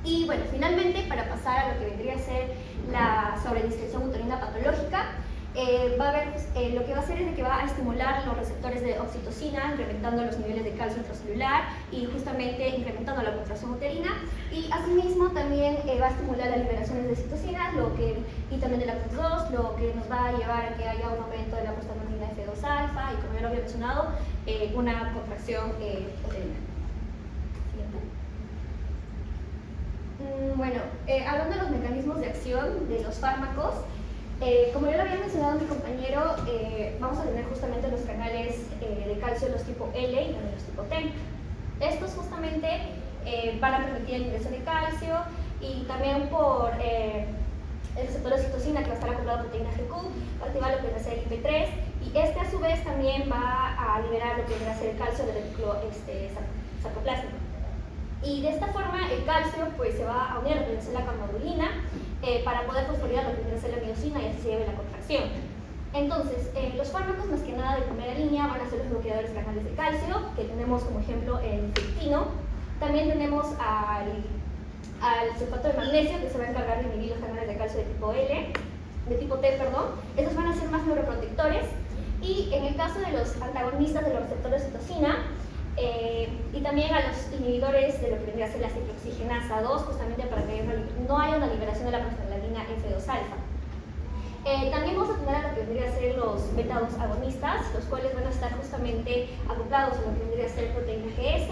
Y bueno, finalmente, para pasar a lo que vendría a ser la sobredistensión uterina patológica, va a haber, lo que va a hacer es de que va a estimular los receptores de oxitocina, incrementando los niveles de calcio intracelular y justamente incrementando la contracción uterina. Y asimismo también va a estimular las liberaciones de citocinas y también de la COX-2, lo que nos va a llevar a que haya un aumento de la prostaglandina F2 alfa y, como ya lo había mencionado, una contracción uterina. Bueno, hablando de los mecanismos de acción de los fármacos, como ya lo había mencionado mi compañero, vamos a tener justamente los canales de calcio, los tipo L y también los tipo T. Estos justamente van a permitir el ingreso de calcio y también por el receptor de citocina que va a estar acoplado a proteína GQ, va a activar lo que va a ser el IP3 y este a su vez también va a liberar lo que va a ser el calcio del retículo sarcoplástico. Y de esta forma el calcio pues, se va a unir a lo que va a ser la cammodulina para poder fosforilizar lo que va a ser la miosina y así se lleve la contracción. Entonces, los fármacos más que nada de primera línea van a ser los bloqueadores canales de calcio, que tenemos como ejemplo el fiptino. También tenemos al sulfato de magnesio, que se va a encargar de inhibir los canales de calcio de tipo T, perdón. Estos van a ser más neuroprotectores. Y en el caso de los antagonistas de los receptores de citocina, y también a los inhibidores de lo que vendría a ser la ciclooxigenasa 2, justamente para que no haya una liberación de la prostaglandina F2 alfa. También vamos a tener a lo que vendría a ser los beta-2 agonistas, los cuales van a estar justamente acoplados a lo que vendría a ser proteína GS,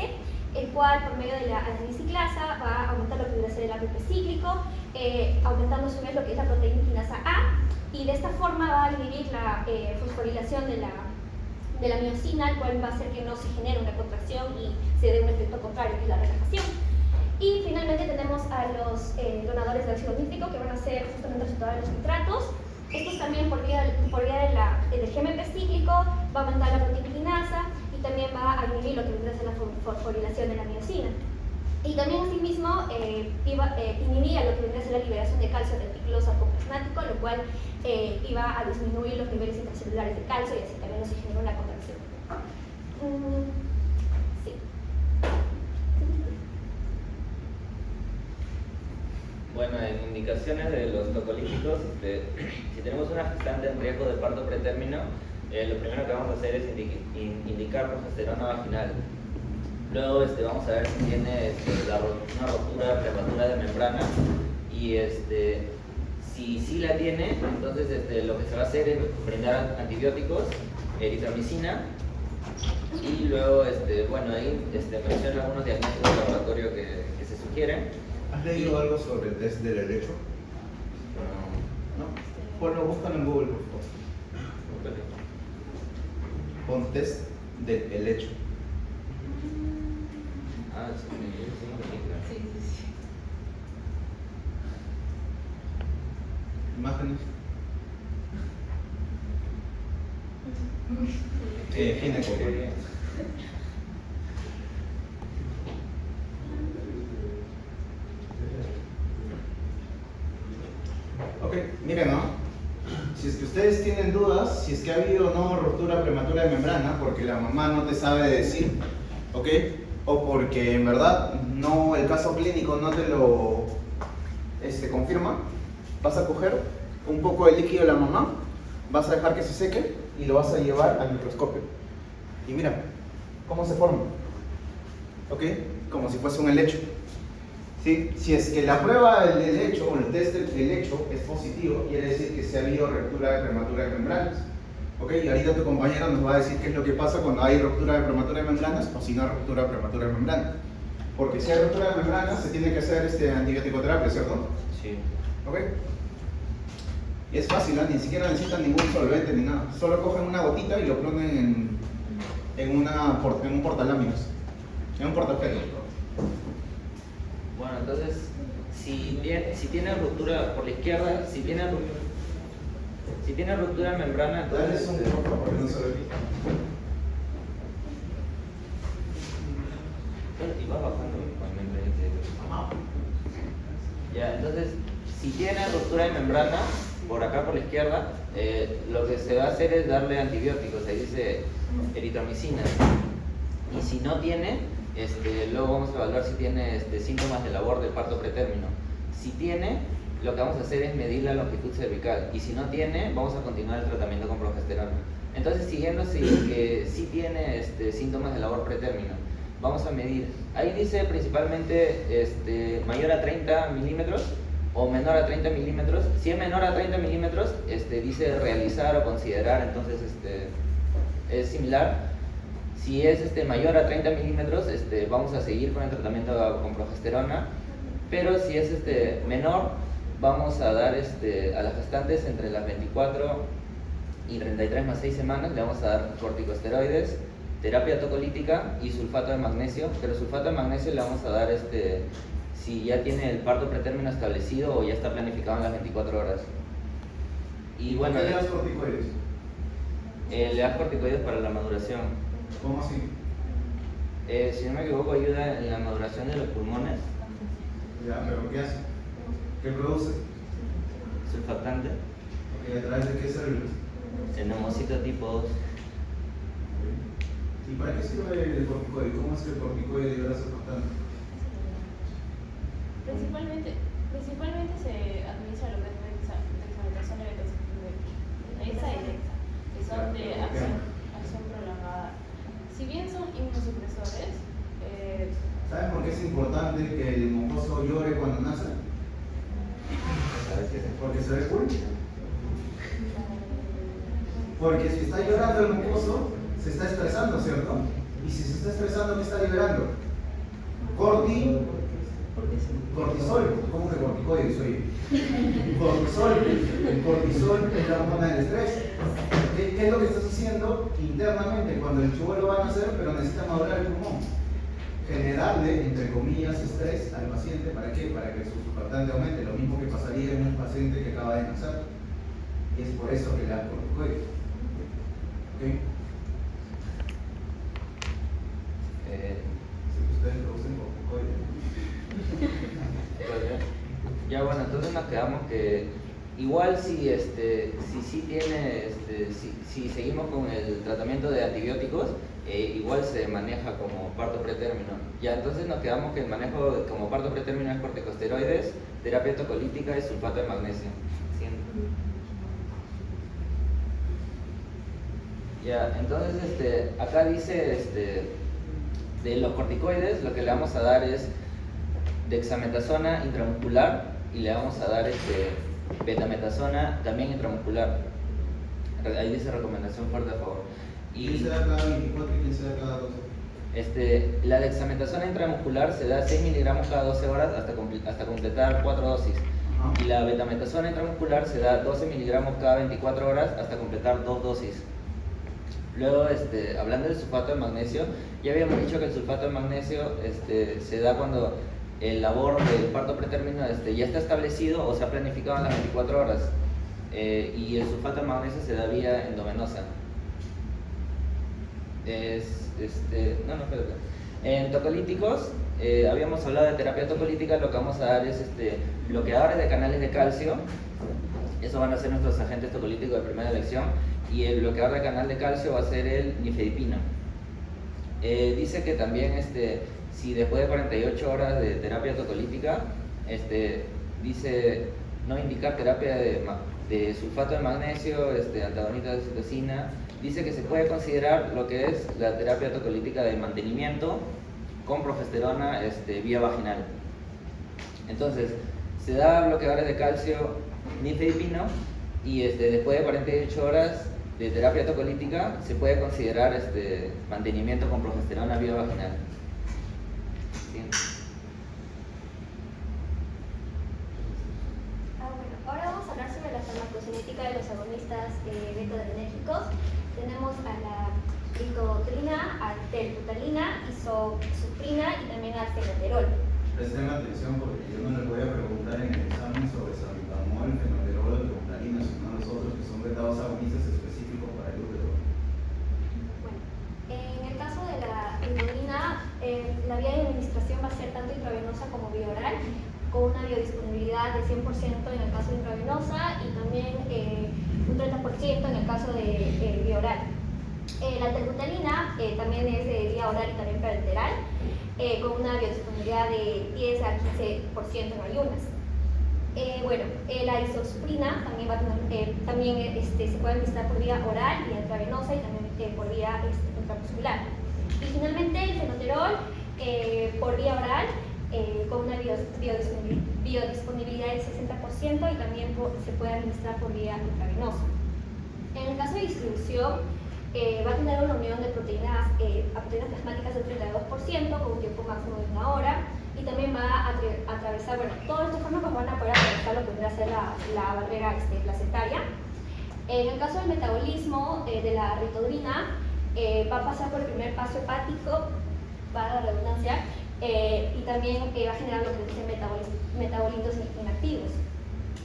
el cual por medio de la adenosiclasa va a aumentar lo que vendría a ser el ATP cíclico, aumentando a su vez lo que es la proteína quinasa A, y de esta forma va a inhibir la fosforilación de la miosina, el cual va a hacer que no se genere una contracción y se dé un efecto contrario, que es la relajación. Y finalmente tenemos a los donadores de óxido nítrico, que van a ser justamente resultado de los nitratos. Estos también por vía del GMP cíclico va a aumentar la proteína quinasa y también va a inhibir lo que vendrá a ser la fosforilación de la miosina. Y también asimismo inhibía lo que vendría a ser la liberación de calcio reticulosarcoplasmático, lo cual iba a disminuir los niveles intracelulares de calcio y así también se generó la contracción. Sí. Bueno, en indicaciones de los tocolíticos, si tenemos una gestante en riesgo de parto pretérmino, lo primero que vamos a hacer es indicar progesterona vaginal. Luego vamos a ver si tiene una rotura prematura de membrana y si sí la tiene, entonces lo que se va a hacer es brindar antibióticos, eritromicina, y luego bueno, ahí menciono algunos diagnósticos de laboratorio que se sugieren. ¿Has leído algo sobre el test del helecho? ¿No? Bueno, búscalo en Google, por favor. Pon test del helecho. Ah, sí, Sí, sí, sí. Imágenes. Gineco. Ok, miren, ¿no? Si es que ustedes tienen dudas, si es que ha habido o no ruptura prematura de membrana, porque la mamá no te sabe decir, ¿ok? O porque en verdad no, el caso clínico no te lo confirma, vas a coger un poco de líquido de la mamá, vas a dejar que se seque y lo vas a llevar al microscopio. Y mira, ¿cómo se forma? ¿Ok? Como si fuese un helecho. ¿Sí? Si es que la prueba del helecho o el test del helecho es positivo, quiere decir que se ha habido ruptura prematura de membranas. ¿Ok? Y ahorita tu compañero nos va a decir qué es lo que pasa cuando hay ruptura prematura de membranas o si no hay ruptura prematura de membranas. Porque si hay ruptura de membranas se tiene que hacer antibiótico terapia, ¿cierto? Sí. ¿Ok? Y es fácil, ¿eh? Ni siquiera necesitan ningún solvente ni nada. Solo cogen una gotita y lo ponen en un portaláminas, en un portafolio. Bueno, entonces, si tiene ruptura por la izquierda, si tiene ruptura de membrana, Dale entonces... un poco porque no se repite. Y va bajando igualmente. Ya, entonces, si tiene ruptura de membrana, por acá por la izquierda, lo que se va a hacer es darle antibióticos, ahí dice eritromicina. Y si no tiene, luego vamos a evaluar si tiene síntomas de labor del parto pretérmino. Si tiene, lo que vamos a hacer es medir la longitud cervical. Y si no tiene, vamos a continuar el tratamiento con progesterona. Entonces, siguiendo que sí tiene síntomas de labor pretérmino, vamos a medir. Ahí dice principalmente mayor a 30 milímetros o menor a 30 milímetros. Si es menor a 30 milímetros, dice realizar o considerar, entonces es similar. Si es mayor a 30 milímetros, vamos a seguir con el tratamiento con progesterona, pero si es menor, vamos a dar a las gestantes entre las 24 y 33 más 6 semanas, le vamos a dar corticosteroides, terapia tocolítica y sulfato de magnesio, pero sulfato de magnesio le vamos a dar si ya tiene el parto pretérmino establecido o ya está planificado en las 24 horas. Y bueno, ¿Qué le das corticoides? le das corticoides para la maduración. ¿Cómo así? Si no me equivoco, ayuda en la maduración de los pulmones. Ya, pero ¿qué hace? ¿Qué produce? Surfactante. Ok, ¿a través de qué células? Neumocito tipo 2. ¿Y para qué sirve el corticoide? ¿Cómo es que el corticoide libera surfactante? Principalmente se administra lo que es dexametasona y dexa y dexa, que son de acción prolongada. Si bien son inmunosupresores, ¿Saben por qué es importante que el mocoso llore cuando nace? Porque se ve cool. Porque si está llorando el mucoso, se está estresando, ¿cierto? Y si se está estresando, ¿qué está liberando? Cortisol. ¿Cómo que corticoides? Oye. Cortisol. El cortisol es la hormona del estrés. ¿Qué es lo que estás haciendo internamente cuando el chibolo va a nacer, pero necesita madurar el pulmón? Generarle, entre comillas, estrés al paciente. ¿Para qué? Para que su surfactante aumente, lo mismo que pasaría en un paciente que acaba de nacer. Y es por eso que le dan corticoides. ¿Ok? Sé que ustedes producen corticoides. Ya bueno, entonces nos quedamos que igual si si seguimos con el tratamiento de antibióticos, igual se maneja como parto pretérmino. Ya entonces nos quedamos que el manejo como parto pretérmino es corticosteroides, terapia tocolítica y sulfato de magnesio. ¿Sí? Ya, entonces acá dice de los corticoides lo que le vamos a dar es dexametasona intramuscular y le vamos a dar betametasona también intramuscular. Ahí dice recomendación fuerte a favor. ¿Quién se da cada 24 y quién se da cada 12? La dexametasona intramuscular se da 6 miligramos cada 12 horas hasta completar 4 dosis. Ajá. Y la betametasona intramuscular se da 12 miligramos cada 24 horas hasta completar 2 dosis. Luego, hablando del sulfato de magnesio, ya habíamos dicho que el sulfato de magnesio se da cuando el labor del parto pretérmino ya está establecido o se ha planificado en las 24 horas. Y el sulfato de magnesio se da vía endovenosa. Espérate. En tocolíticos, habíamos hablado de terapia tocolítica, lo que vamos a dar es bloqueadores de canales de calcio. Esos van a ser nuestros agentes tocolíticos de primera elección. Y el bloqueador de canal de calcio va a ser el nifedipino. Dice que también si después de 48 horas de terapia tocolítica, dice no indicar terapia de sulfato de magnesio, antagonista de citosina. Dice que se puede considerar lo que es la terapia tocolítica de mantenimiento con progesterona vía vaginal. Entonces, se da bloqueadores de calcio nifedipino y después de 48 horas de terapia tocolítica se puede considerar mantenimiento con progesterona vía vaginal. ¿Sí? Bueno, ahora vamos a hablar sobre la farmacocinética de los agonistas beta-adrenérgicos. Tenemos a la ricotrina, a terbutalina, isosuprina y también al fenoterol. Presten atención porque yo no les voy a preguntar en el examen sobre salbutamol, fenoterol o terbutalina, sino los otros que son beta-2 agonistas específicos para el útero. Bueno, en el caso de la ricotrina, la vía de administración va a ser tanto intravenosa como vía oral, con una biodisponibilidad de 100% en el caso de intravenosa y también un 30% en el caso de vía oral. La terbutalina también es de vía oral y también parenteral, con una biodisponibilidad de 10 a 15% en ayunas. La isosuprina también se puede administrar por vía oral y intravenosa y también por vía intramuscular. Y finalmente el fenoterol por vía oral con una biodisponibilidad del 60% y también se puede administrar por vía intravenosa. En el caso de distribución, va a tener una unión de proteínas a proteínas plasmáticas del 32% con un tiempo máximo de 1 hora y también va a atravesar, todos estos fármacos van a poder atravesar lo que vendrá a ser la barrera placentaria. En el caso del metabolismo de la ritodrina, va a pasar por el primer paso hepático, para la redundancia, y también va a generar lo que dicen metabolitos inactivos.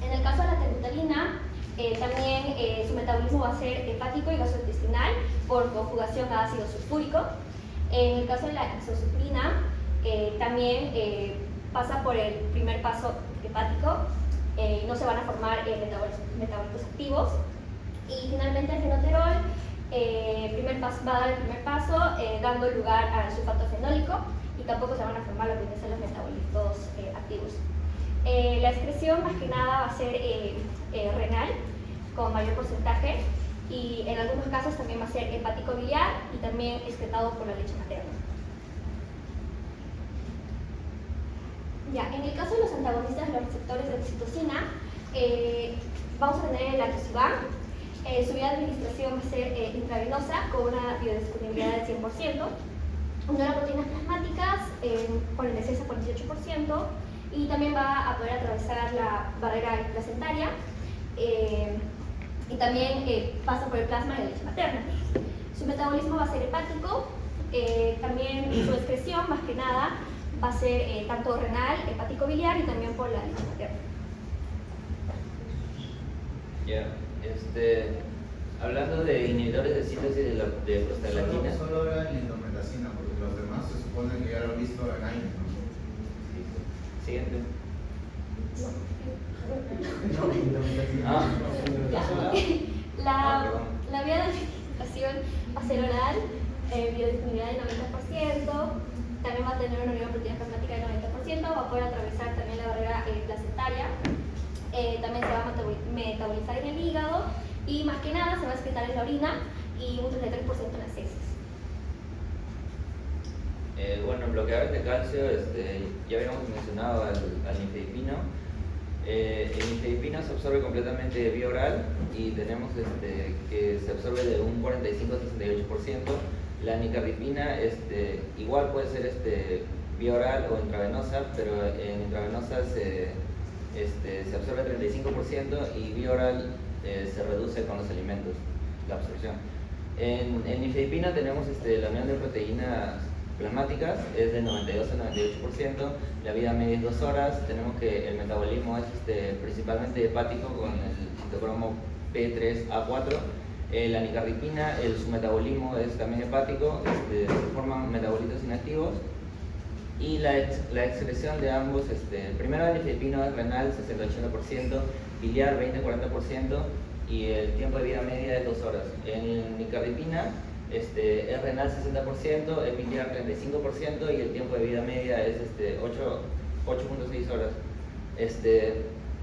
En el caso de la terbutalina, también su metabolismo va a ser hepático y gastrointestinal por conjugación a ácido sulfúrico. En el caso de la isosuprina, también pasa por el primer paso hepático y no se van a formar metabolitos activos. Y finalmente el fenoterol va a dar el primer paso dando lugar al sulfato fenólico y tampoco se van a formar lo que son los metabolitos activos. La excreción más que nada va a ser renal con mayor porcentaje y en algunos casos también va a ser hepático biliar y también excretado por la leche materna. En el caso de los antagonistas de los receptores de oxitocina, vamos a tener el lactosibam. Su vía de administración va a ser intravenosa con una biodisponibilidad del 100%, unión a proteínas plasmáticas con el de 6 a 48%, y también va a poder atravesar la barrera placentaria y también pasa por el plasma de la leche materna. Su metabolismo va a ser hepático, también su excreción más que nada va a ser tanto renal, hepático biliar y también por la leche materna. Hablando de inhibidores de síntesis de prostaglandina. Solo era la indometacina, porque los demás se supone que ya lo han visto en años, ¿no? Siguiente. Ah, La vía de administración va a ser oral, biodisponibilidad del 90%, también va a tener una unidad de proteína plasmática del 90%, va a poder atravesar también la barrera placentaria, también se va a metabolizar en el hígado y más que nada se va a excretar en la orina y un 33% en las heces. Bueno, bloqueadores de calcio, ya habíamos mencionado al nifedipino. El nifedipino se absorbe completamente vía oral y tenemos que se absorbe de un 45 a 68%. La nicardipina igual puede ser vía oral o intravenosa, pero en intravenosa se absorbe 35% y vía oral se reduce con los alimentos, la absorción. En nifedipina tenemos la unión de proteínas plasmáticas, es del 92 al 98%, la vida media es 2 horas, tenemos que el metabolismo es principalmente hepático con el citocromo P3A4. La nicardipina, su metabolismo es también hepático, se forman metabolitos inactivos y la excreción de ambos, el primero del nifedipino es renal 60-80%, biliar 20-40% y el tiempo de vida media es 2 horas. En nicardipina es renal 60%, es biliar 35% y el tiempo de vida media es 8.6 horas.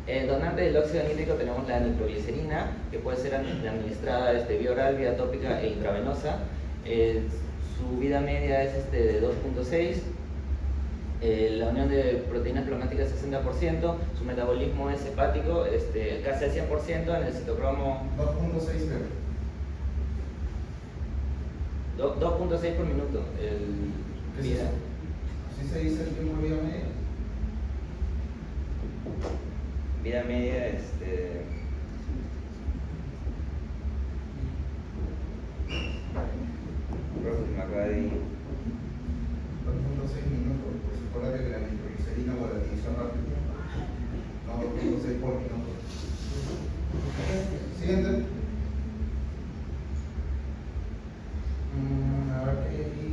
El donante del óxido nítrico tenemos la nitroglicerina, que puede ser administrada vía oral, vía tópica e intravenosa. Su vida media es de 2.6. La unión de proteínas plasmáticas 60%, su metabolismo es hepático, casi al 100% en el citocromo 2.6 2.6 por minuto. Vida. ¿Así se dice el tiempo de vida media? Vida media, profe, me acaba de ir. 2.6 minutos, pues acuérdate que la nitroglicerina volatiliza rápido. No, 2.6 por minuto. Siguiente. A ver qué hay aquí.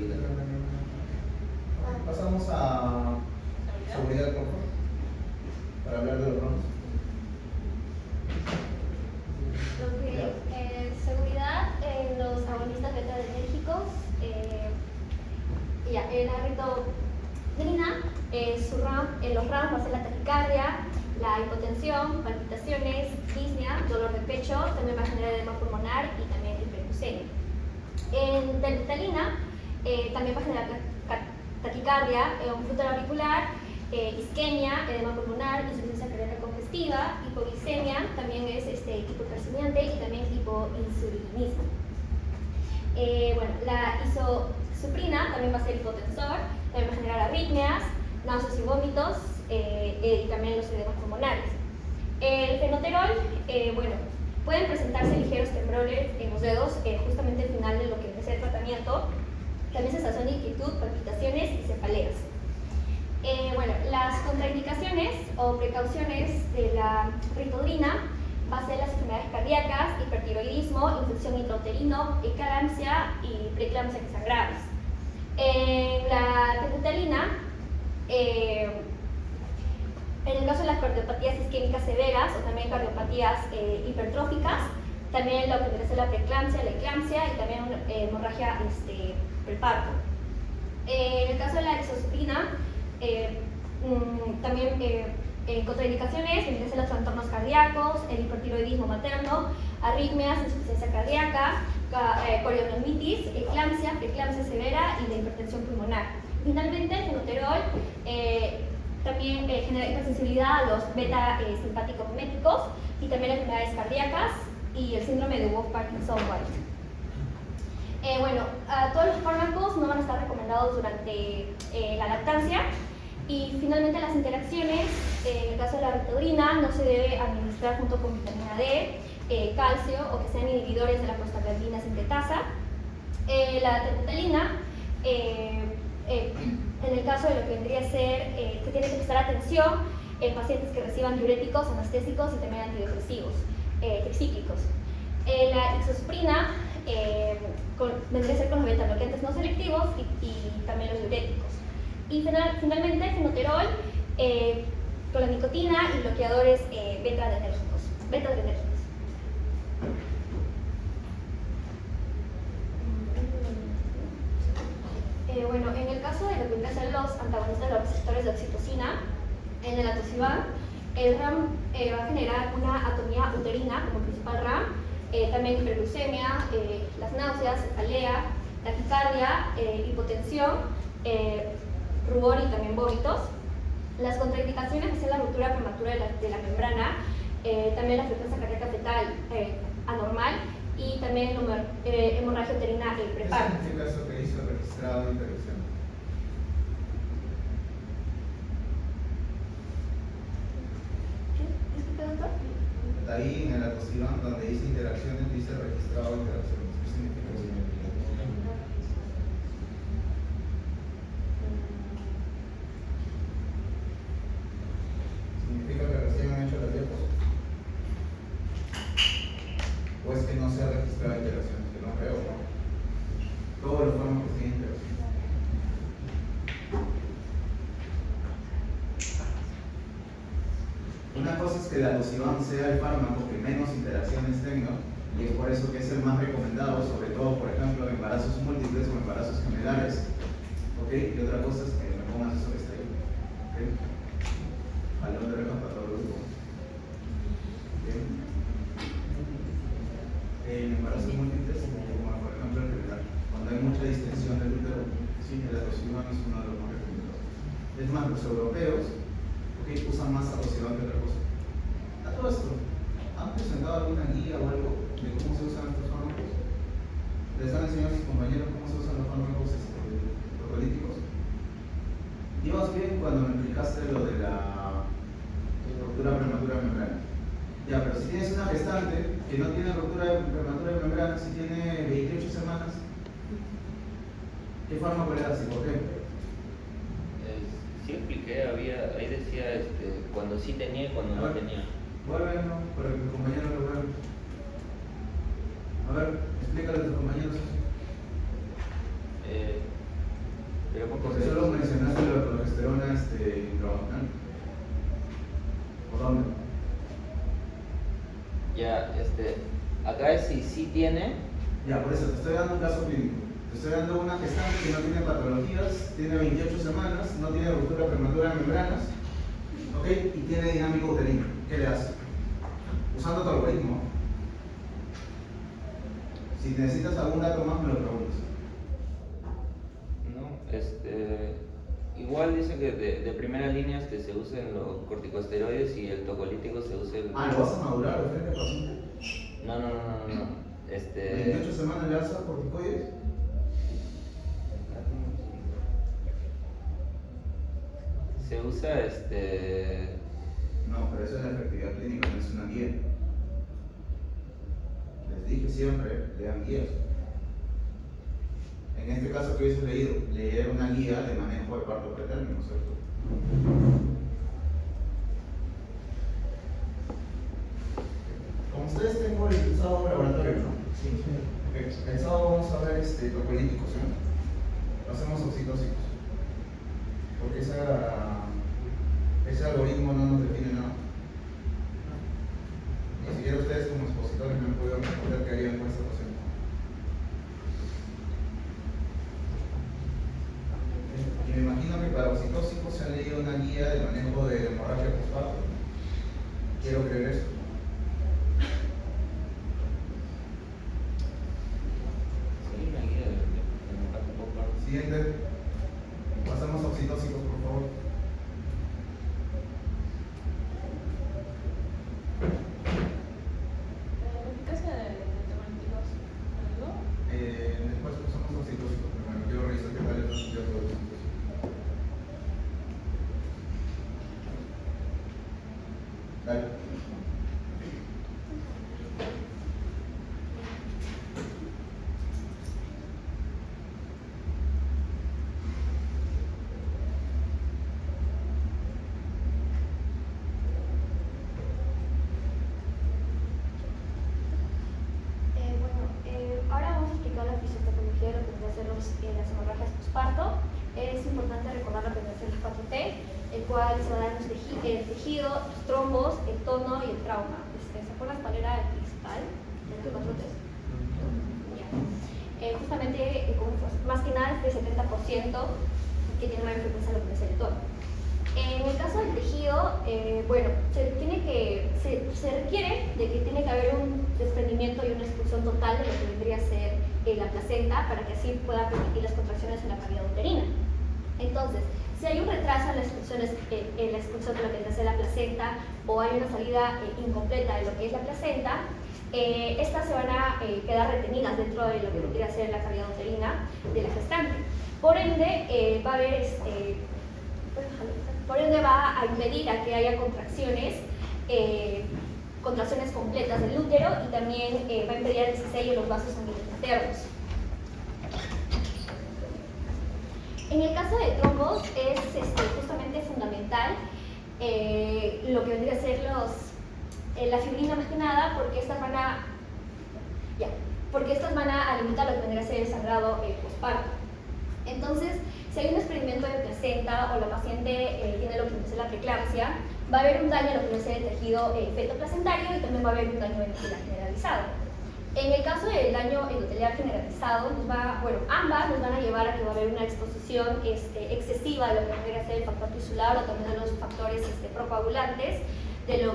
Pasamos a seguridad, por favor, para hablar de los ROMs. Seguridad en los agonistas beta-adrenérgicos. En la ritonina, los RAMs va a ser la taquicardia, la hipotensión, palpitaciones, disnea, dolor de pecho, también va a generar edema pulmonar y también hiperglucemia. En deltalina también va a generar taquicardia, un flúor auricular, isquemia, edema pulmonar, insuficiencia cardíaca congestiva, hipoglicemia, también es hipopercimiante y también hipoinsulinismo. Bueno, la isosuprina también va a ser hipotensor, también va a generar arritmias, náuseas y vómitos y también los edemas pulmonares. El fenoterol, bueno, pueden presentarse ligeros temblores en los dedos justamente al final de lo que es el tratamiento, también sensación de inquietud, palpitaciones y cefaleas. Bueno, las contraindicaciones o precauciones de la ritodrina va a ser las enfermedades cardíacas, hipertiroidismo, infección intrauterino, eclampsia y preeclampsia que sean graves. La tebutalina, en el caso de las cardiopatías isquémicas severas o también cardiopatías hipertróficas, también lo que interesa es la preeclampsia, la eclampsia y también hemorragia preparto. En el caso de la isosuprina, también contraindicaciones, interesa los trastornos cardíacos, el hipertiroidismo materno, arritmias, insuficiencia cardíaca, coriomielitis, eclampsia, preeclampsia severa y la hipertensión pulmonar. Finalmente, el fenoterol también genera hipersensibilidad a los beta simpáticos miméticos y también enfermedades cardíacas y el síndrome de Wolff-Parkinson-White. Bueno, todos los fármacos no van a estar recomendados durante la lactancia y finalmente las interacciones, en el caso de la ritodrina, no se debe administrar junto con vitamina D, calcio o que sean inhibidores de la prostaglandina sintetasa. La tebutalina, en el caso de lo que vendría a ser que tiene que prestar atención en pacientes que reciban diuréticos, anestésicos y también antidepresivos tricíclicos. La isosuprina vendría a ser con los beta-bloqueantes no selectivos y también los diuréticos. Y finalmente, fenoterol con la nicotina y bloqueadores beta-adrenérgicos. beta-adrenérgicos. Bueno, en el caso de lo que vienen a ser los antagonistas de los receptores de oxitocina, en el atosiban, el RAM va a generar una atonía uterina como principal RAM, también hiperglucemia, las náuseas, cefalea, taquicardia, hipotensión, rubor y también vómitos. Las contraindicaciones es la ruptura prematura de la membrana, también la frecuencia cardíaca fetal anormal y también hemorragia uterina preparto. ¿Qué significa eso que dice registrado de interacción? ¿Disculpe, doctor? Ahí en el atosiban donde dice interacciones dice registrado de interacciones. ¿Qué significa eso? ¿Significa que recién han hecho las diapos? ¿O es que no se ha registrado interacciones? Que no creo, ¿no? Todos los fármacos tienen interacciones. Una cosa es que el atosiban sea el fármaco que menos interacciones tenga, y es por eso que es el más recomendado, sobre todo, por ejemplo, en embarazos múltiples o embarazos gemelares. ¿Ok? Y otra cosa es que me pongas eso que está ahí. ¿Ok? Jalón de orejas para todo el grupo. ¿Ok? En embarazos múltiples, como por ejemplo el gemelar, cuando hay mucha distensión del útero, sí, el atosiban es uno de los más recomendados. Es más, los europeos usan más atosiban que otra cosa. A todo esto, ¿han presentado alguna guía o algo de cómo se usan estos fármacos? ¿Les han enseñado a sus compañeros cómo se usan los fármacos procolíticos? Ibas bien cuando me explicaste lo de la ruptura prematura de membrana. Ya, pero si tienes una gestante que no tiene ruptura prematura de membrana, si tiene 28 semanas, ¿qué fármaco le das y por qué? Sí expliqué, ahí decía cuando sí tenía y cuando no tenía. Vuelven, para que mis compañeros lo vean. A ver, explícale a tus compañeros eso. Porque solo mencionaste la progesterona intravaginal. ¿Por dónde? Ya, acá es si sí tiene. Ya, por eso te estoy dando un caso clínico. Te estoy dando una gestante que no tiene patologías, tiene 28 semanas, no tiene ruptura prematura de membranas, ¿ok? Y tiene dinámico uterino. ¿Qué le hace? Usando tu algoritmo. Si necesitas algún dato más, me lo preguntas. No, igual dicen que de primera línea se usen los corticosteroides y el tocolítico se usa el... ¿Lo vas a madurar de frente al paciente? No. 28 semanas le das a corticoides. Se usa No, pero eso es la efectividad clínica, no es una guía. Les dije siempre, lean guías. En este caso que hubiese leído, leer una guía de manejo de parto pretérmino, ¿cierto? Como ustedes tengo el sábado laboratorio, ¿no? Sí. Okay. El sábado vamos a ver procolíticos, ¿no? Hacemos oxitocicos. Porque ese algoritmo no nos define nada. Ni siquiera ustedes como expositores me han podido responder qué harían con esta paciente. Y me imagino que para oxitóxicos se han leído una guía de manejo de hemorragia postparto. Quiero creer eso. Sí, una guía de hemorragia postparto. Siguiente. Pasamos a oxitóxicos, por favor. ¿Eficacia de tocolíticos? ¿Algo? Después pasamos a oxitóxicos primero. Quiero revisar qué tal es la eficacia de oxitóxicos. Dale. Ahora vamos a explicar la fisiopatología de lo que viene a ser las hemorragias postparto. Es importante recordar lo que viene a ser el 4T, el cual se va a dar el tejido, los trombos, el tono y el trauma. ¿se acuerdan cuál era el principal de los 4 test? Justamente, más que nada, es de 70% que tiene mayor frecuencia lo que es el tono. En el caso del tejido, bueno, se requiere de que tiene que haber un desprendimiento y una expulsión total de lo que vendría a ser la placenta para que así pueda permitir las contracciones en la cavidad uterina. Entonces, si hay un retraso en la expulsión de lo que vendría a ser la placenta o hay una salida incompleta de lo que es la placenta, estas se van a quedar retenidas dentro de lo que vendría a ser la cavidad uterina de la gestante. Por ende, va a impedir a que haya contracciones completas del útero y también va a impedir el sello de los vasos sanguíneos internos. En el caso de trombos es justamente fundamental lo que vendría a ser la fibrina más que nada, porque estas van a alimentar lo que vendría a ser el sangrado posparto. Entonces, si hay un desprendimiento de placenta o la paciente tiene lo que es la preeclampsia, va a haber un daño a lo que es el tejido fetoplacentario y también va a haber un daño endotelial generalizado. En el caso del daño endotelial generalizado, ambas nos van a llevar a que va a haber una exposición excesiva de lo que vendría a ser el factor tisular o también de los factores procoagulantes del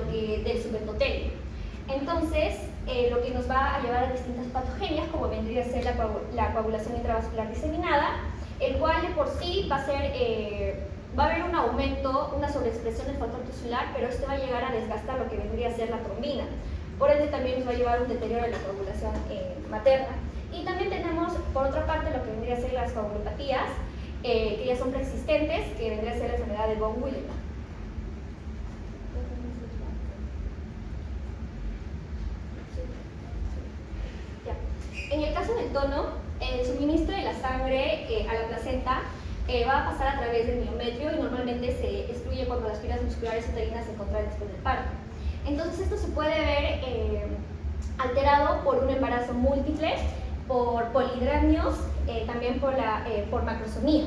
subendotelio. Entonces, lo que nos va a llevar a distintas patogenias, como vendría a ser la coagulación intravascular diseminada, el cual de por sí va a haber un aumento, una sobreexpresión del factor tisular, pero esto va a llegar a desgastar lo que vendría a ser la trombina. Por ende, también nos va a llevar a un deterioro de la coagulación materna. Y también tenemos, por otra parte, lo que vendría a ser las coagulopatías, que ya son preexistentes, que vendría a ser la enfermedad de von Willebrand. En el caso del tono, el suministro de la sangre a la placenta va a pasar a través del miometrio y normalmente se excluye cuando las fibras musculares uterinas se encuentran después del parto. Entonces esto se puede ver alterado por un embarazo múltiple, por polidramios, también por macrosomía.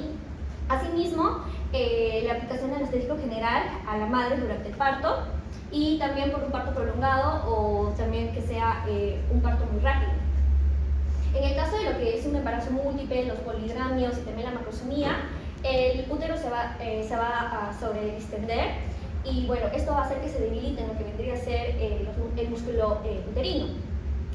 Asimismo, la aplicación de anestésico general a la madre durante el parto y también por un parto prolongado o también que sea un parto muy rápido. En el caso de lo que es un embarazo múltiple, los polidramios y también la macrosomía, el útero se va a sobreextender y bueno, esto va a hacer que se debilite en lo que vendría a ser el músculo uterino.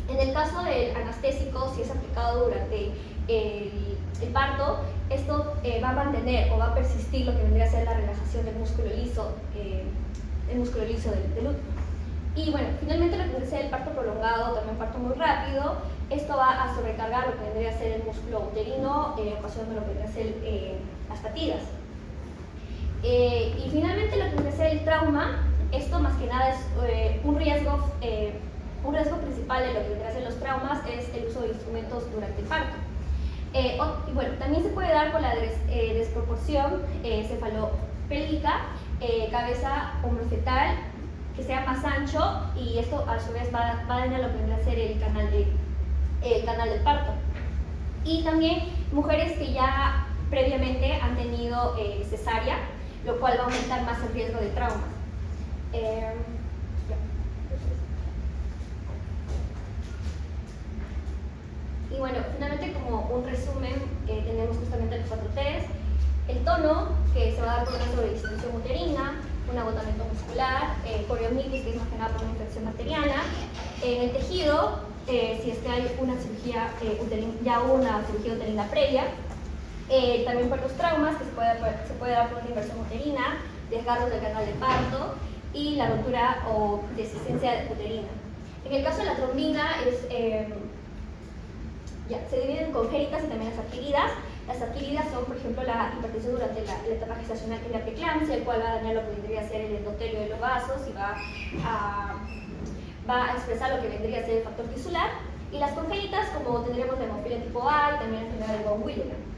En el caso del anestésico, si es aplicado durante el parto, esto va a mantener o va a persistir lo que vendría a ser la relajación del músculo liso, del útero. Y bueno, finalmente lo que vendría a ser el parto prolongado, también parto muy rápido, esto va a sobrecargar lo que vendría a ser el músculo uterino, ocasionando lo que vendría a ser las fatigas. Y finalmente lo que vendría a ser el trauma, esto más que nada es un riesgo principal de lo que vendría a ser los traumas, es el uso de instrumentos durante el parto. Y bueno, también se puede dar por la desproporción cefalopélvica, cabeza hombro-fetal, que sea más ancho y esto a su vez va a dañar lo que vendría a ser el canal del parto. Y también mujeres que ya previamente han tenido cesárea, lo cual va a aumentar más el riesgo de traumas. Y bueno, finalmente como un resumen, tenemos justamente los 4 T's. El tono, que se va a dar por una sobredistensión uterina, un agotamiento muscular, coriomitis, que es más que nada por una infección bacteriana. En el tejido, si es que hay una cirugía ya hubo una cirugía uterina previa. También por los traumas, que se puede dar por una inversión uterina, desgarros del canal de parto y la rotura o dehiscencia uterina. En el caso de la trombina, se dividen en congénitas y también las adquiridas. Las adquiridas son, por ejemplo, la hipertensión durante la etapa gestacional y la preeclampsia, el cual va a dañar lo que vendría a ser el endotelio de los vasos y va a expresar lo que vendría a ser el factor tisular. Y las congénitas, como tendremos la hemofilia tipo A y también la enfermedad de von Willebrand.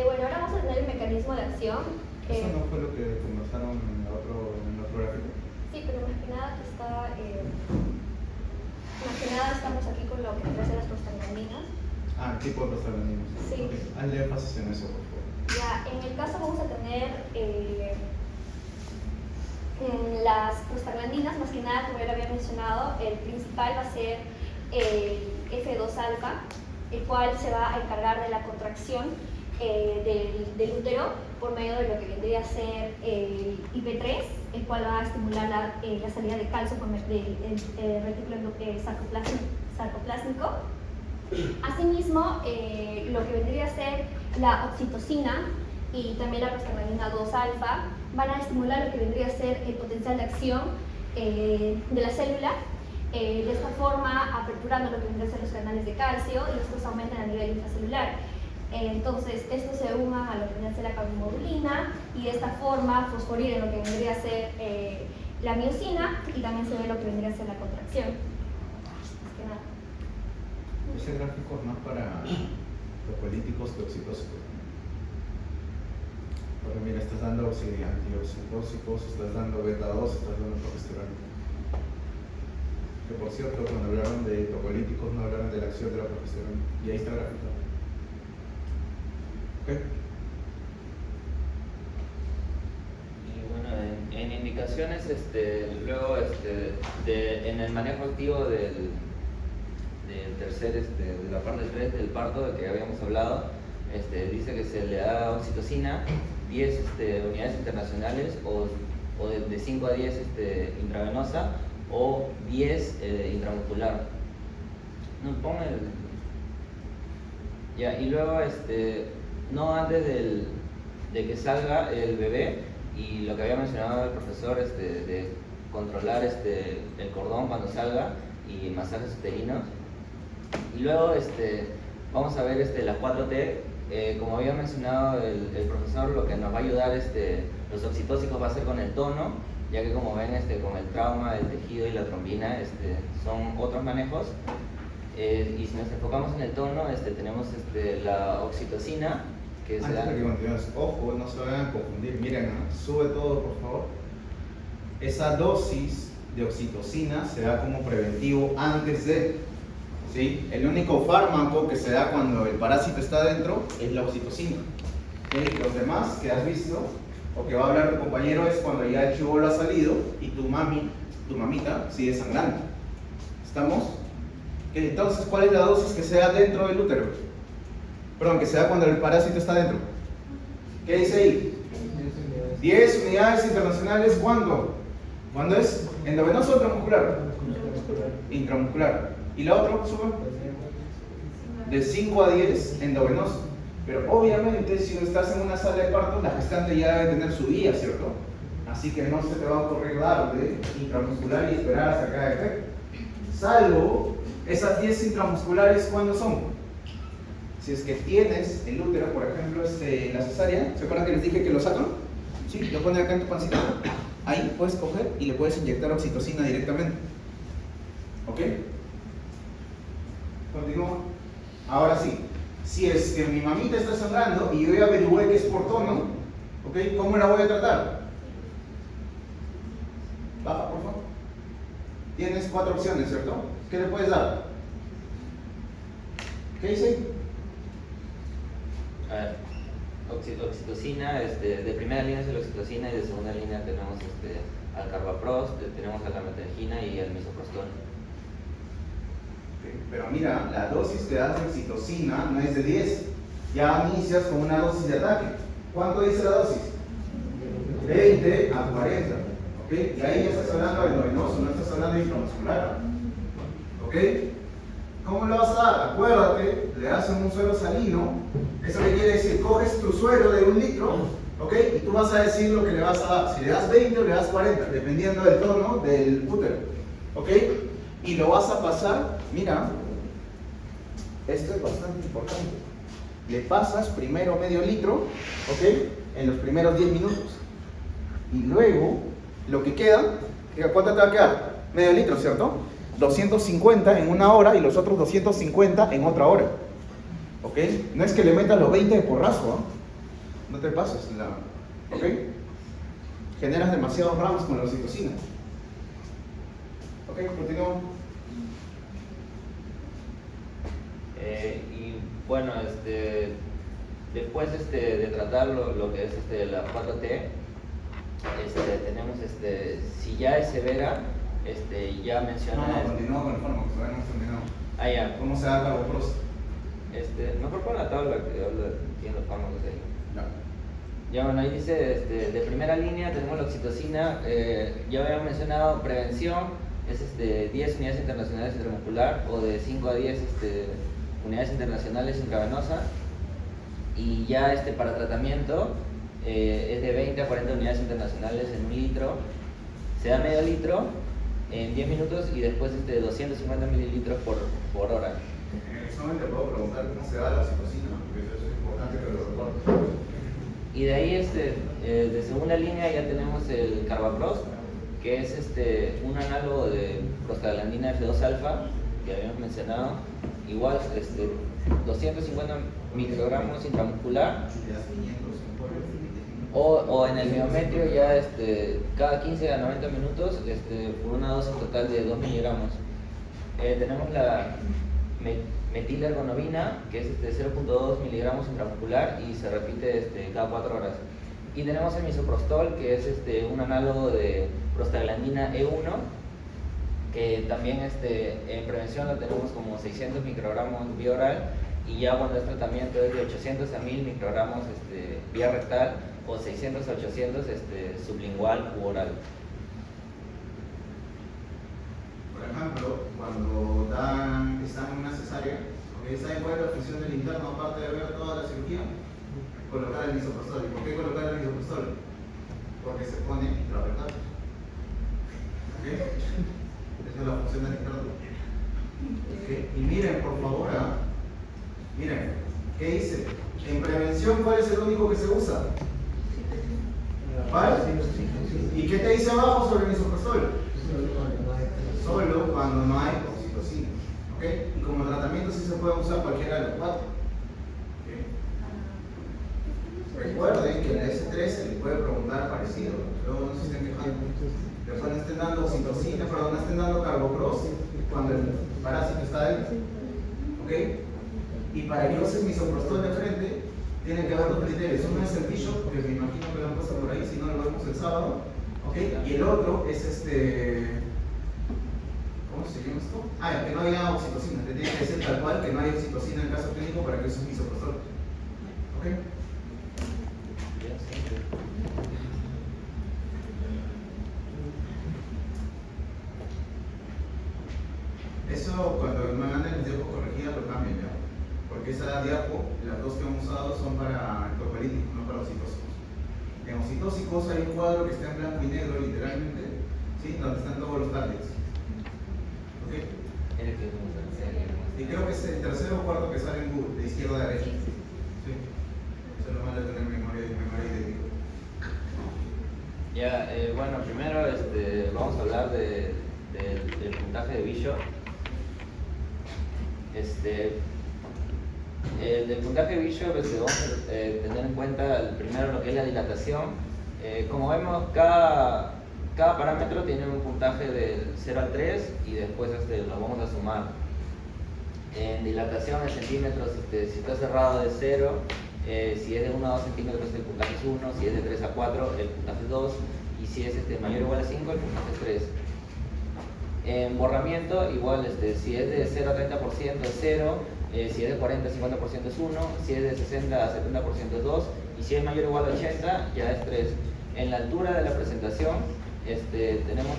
Bueno, ahora vamos a tener el mecanismo de acción. ¿Eso no fue lo que conversaron en el otro gráfico? Sí, pero más que nada estamos aquí con lo que ofrecen las prostaglandinas. Ah, tipo de prostaglandinas. Sí. Ok, hazle énfasis en eso, por favor. Ya, en el caso vamos a tener las prostaglandinas, más que nada, como ya lo había mencionado, el principal va a ser el F2-alfa, el cual se va a encargar de la contracción del útero por medio de lo que vendría a ser el IP3, el cual va a estimular la salida de calcio por medio del retículo sarcoplásmico. Asimismo, lo que vendría a ser la oxitocina y también la prostaglandina 2-alfa van a estimular lo que vendría a ser el potencial de acción de la célula, de esta forma aperturando lo que vendría a ser los canales de calcio y estos aumentan a nivel intracelular. Entonces, esto se una a lo que vendría a ser la carbimodulina y de esta forma fosforir en lo que vendría a ser la miocina y también se ve lo que vendría a ser la contracción. Más que nada. Ese gráfico es más para tocolíticos que oxitóxicos. Porque mira, estás dando antioxitóxicos, estás dando beta-2, estás dando progesterona. Que por cierto, cuando hablaron de tocolíticos no hablaron de la acción de la progesterona. Y ahí está el gráfico. ¿Ok? Y bueno, en indicaciones, luego en el manejo activo del tercer, de la parte 3 del parto de que habíamos hablado, dice que se le da oxitocina 10 unidades internacionales o de 5 a 10 intravenosa o 10 intramuscular. No, pon ya, y luego no antes de que salga el bebé, y lo que había mencionado el profesor de controlar el cordón cuando salga y masajes uterinos. Y luego vamos a ver las 4T. Como había mencionado el profesor, lo que nos va a ayudar los oxitóxicos va a ser con el tono, ya que como ven con el trauma, el tejido y la trombina son otros manejos. Y si nos enfocamos en el tono, tenemos la oxitocina, que se Antes da... de que continúes, ojo, no se vayan a confundir. Miren, ¿no? Sube todo, por favor. Esa dosis de oxitocina se da como preventivo antes de... ¿sí? El único fármaco que se da cuando el parásito está dentro es la oxitocina. ¿Sí? Los demás que has visto o que va a hablar tu compañero es cuando ya el chibolo ha salido y tu mamita sigue sangrando. ¿Estamos? Entonces, ¿cuál es la dosis que se da dentro del útero? Perdón, que se da cuando el parásito está dentro. ¿Qué dice ahí? 10 unidades internacionales, ¿cuándo? ¿Cuándo es? ¿Endovenoso o intramuscular? Intramuscular. ¿Y la otra? Sube. De 5 a 10 endovenoso. Pero obviamente si estás en una sala de parto, la gestante ya debe tener su día, ¿cierto? Así que no se te va a ocurrir darle intramuscular y esperar hasta que haga efecto. Salvo esas 10 intramusculares, ¿cuándo son? Si es que tienes el útero, por ejemplo, la cesárea, ¿se acuerdan que les dije que lo sacan? Sí, lo ponen acá en tu pancita. Ahí puedes coger y le puedes inyectar oxitocina directamente. ¿Ok? Continúa. Ahora sí, si es que mi mamita está sangrando y yo ya averigüé que es por tono, ¿ok? ¿Cómo la voy a tratar? Baja, por favor. Tienes 4 opciones, ¿cierto? ¿Qué le puedes dar? ¿Qué dice? A ver, oxitocina, de primera línea es la oxitocina y de segunda línea tenemos al carbaprost, tenemos a la metergina y el misoprostol. Pero mira, la dosis que das de oxitocina no es de 10. Ya inicias con una dosis de ataque. ¿Cuánto dice la dosis? 20 a 40. ¿Ok? Y ahí ya estás hablando de endovenoso, no estás hablando de intramuscular. ¿Ok? ¿Cómo lo vas a dar? Acuérdate, le das en un suero salino. ¿Eso qué quiere decir? Coges tu suero de 1 litro, ¿ok? Y tú vas a decir lo que le vas a dar. Si le das 20 o le das 40, dependiendo del tono del útero. ¿Ok? Y lo vas a pasar, mira, esto es bastante importante. Le pasas primero medio litro, ¿ok? En los primeros 10 minutos. Y luego, lo que queda, ¿cuánto te va a quedar? Medio litro, ¿cierto? 250 en 1 hora y los otros 250 en otra hora. ¿Ok? No es que le metas los 20 de porrazo, ¿eh? No te pases. ¿Ok? Generas demasiados ramos con la oxitocina. ¿Ok? Continúo. Y Bueno, después de tratar lo que es la 4T, tenemos, si ya es severa, ya mencioné... No, continúa con el fármaco, todavía no hemos terminado. Ah, ya. ¿Cómo se da carbopros? Mejor pon la tabla que habla tiene los fármacos ahí. Ya. Ya, bueno, ahí dice, de primera línea tenemos la oxitocina, ya habíamos mencionado prevención, es 10 unidades internacionales intramuscular o de 5 a 10 unidades internacionales intravenosas, y ya para tratamiento es de 20 a 40 unidades internacionales en 1 litro, se da medio litro en 10 minutos y después 250 mililitros por hora. En el examen te puedo preguntar cómo se da la oxitocina, porque eso es importante que lo recuerdes. Y de ahí, de segunda línea ya tenemos el Carbapros, que es un análogo de prostaglandina F2 alfa, que habíamos mencionado, igual 250 microgramos intramuscular, o en el miometrio ya cada 15 a 90 minutos por una dosis total de 2 miligramos. Tenemos la metilergonovina, que es 0.2 miligramos intramuscular y se repite cada 4 horas. Y tenemos el misoprostol, que es un análogo de prostaglandina E1, que también en prevención lo tenemos como 600 microgramos vía oral, y ya cuando es tratamiento es de 800 a 1000 microgramos vía rectal, o 600 a 800 sublingual u oral. Por ejemplo, cuando están en una cesárea, ¿saben cuál es la función del interno aparte de ver toda la cirugía? Colocar el misoprostol. ¿Y por qué colocar el misoprostol? Porque se pone intrarectal. ¿Ok? Esa es la función del interno. ¿Okay? Y miren, por favor, miren, ¿qué dice? En prevención, ¿cuál es el único que se usa? ¿Vale? ¿Y qué te dice abajo sobre el misoprostol? Solo cuando no hay oxitocina. ¿Ok? Y como tratamiento sí se puede usar cualquiera de los 4. ¿Okay? Recuerden que en el S3 se les puede preguntar parecido. Luego no se estén quejando. Después no estén dando oxitocina, perdón, no estén dando carbopros cuando el parásito está ahí. ¿Ok? Y para que uses misoprostol de frente, tienen que haber 2 criterios. Uno es el bishop, que me imagino que lo han puesto por ahí, si no lo vemos el sábado. ¿Ok? Y el otro es ¿cómo se llama esto? Que no haya oxitocina. Te tiene que decir tal cual que no hay oxitocina en el caso clínico para que uses misoprostol. ¿Ok? Eso cuando me manden el diapo corregida lo cambian ya. Porque esa diapo, las dos que hemos usado son para tocolíticos, no para oxitóxicos. En oxitóxicos hay un cuadro que está en blanco y negro literalmente, ¿sí? Donde están todos los targets. ¿Ok? Y creo que es el tercero o cuarto que sale en Google, de izquierda a derecha. Sí. Eso es lo malo de tener memoria idéntica. Ya, bueno, primero vamos a hablar del puntaje de Bishop. Del puntaje de Bishop vamos a tener en cuenta primero lo que es la dilatación. Como vemos, cada parámetro tiene un puntaje del 0 al 3 y después lo vamos a sumar. En dilatación en centímetros, si está cerrado de 0, si es de 1 a 2 centímetros el puntaje es 1, si es de 3 a 4 el puntaje es 2 y si es mayor o igual a 5 el puntaje es 3. En borramiento igual, si es de 0 a 30% es 0, si es de 40 a 50% es 1, si es de 60 a 70% es 2 y si es mayor o igual a 80 ya es 3. En la altura de la presentación tenemos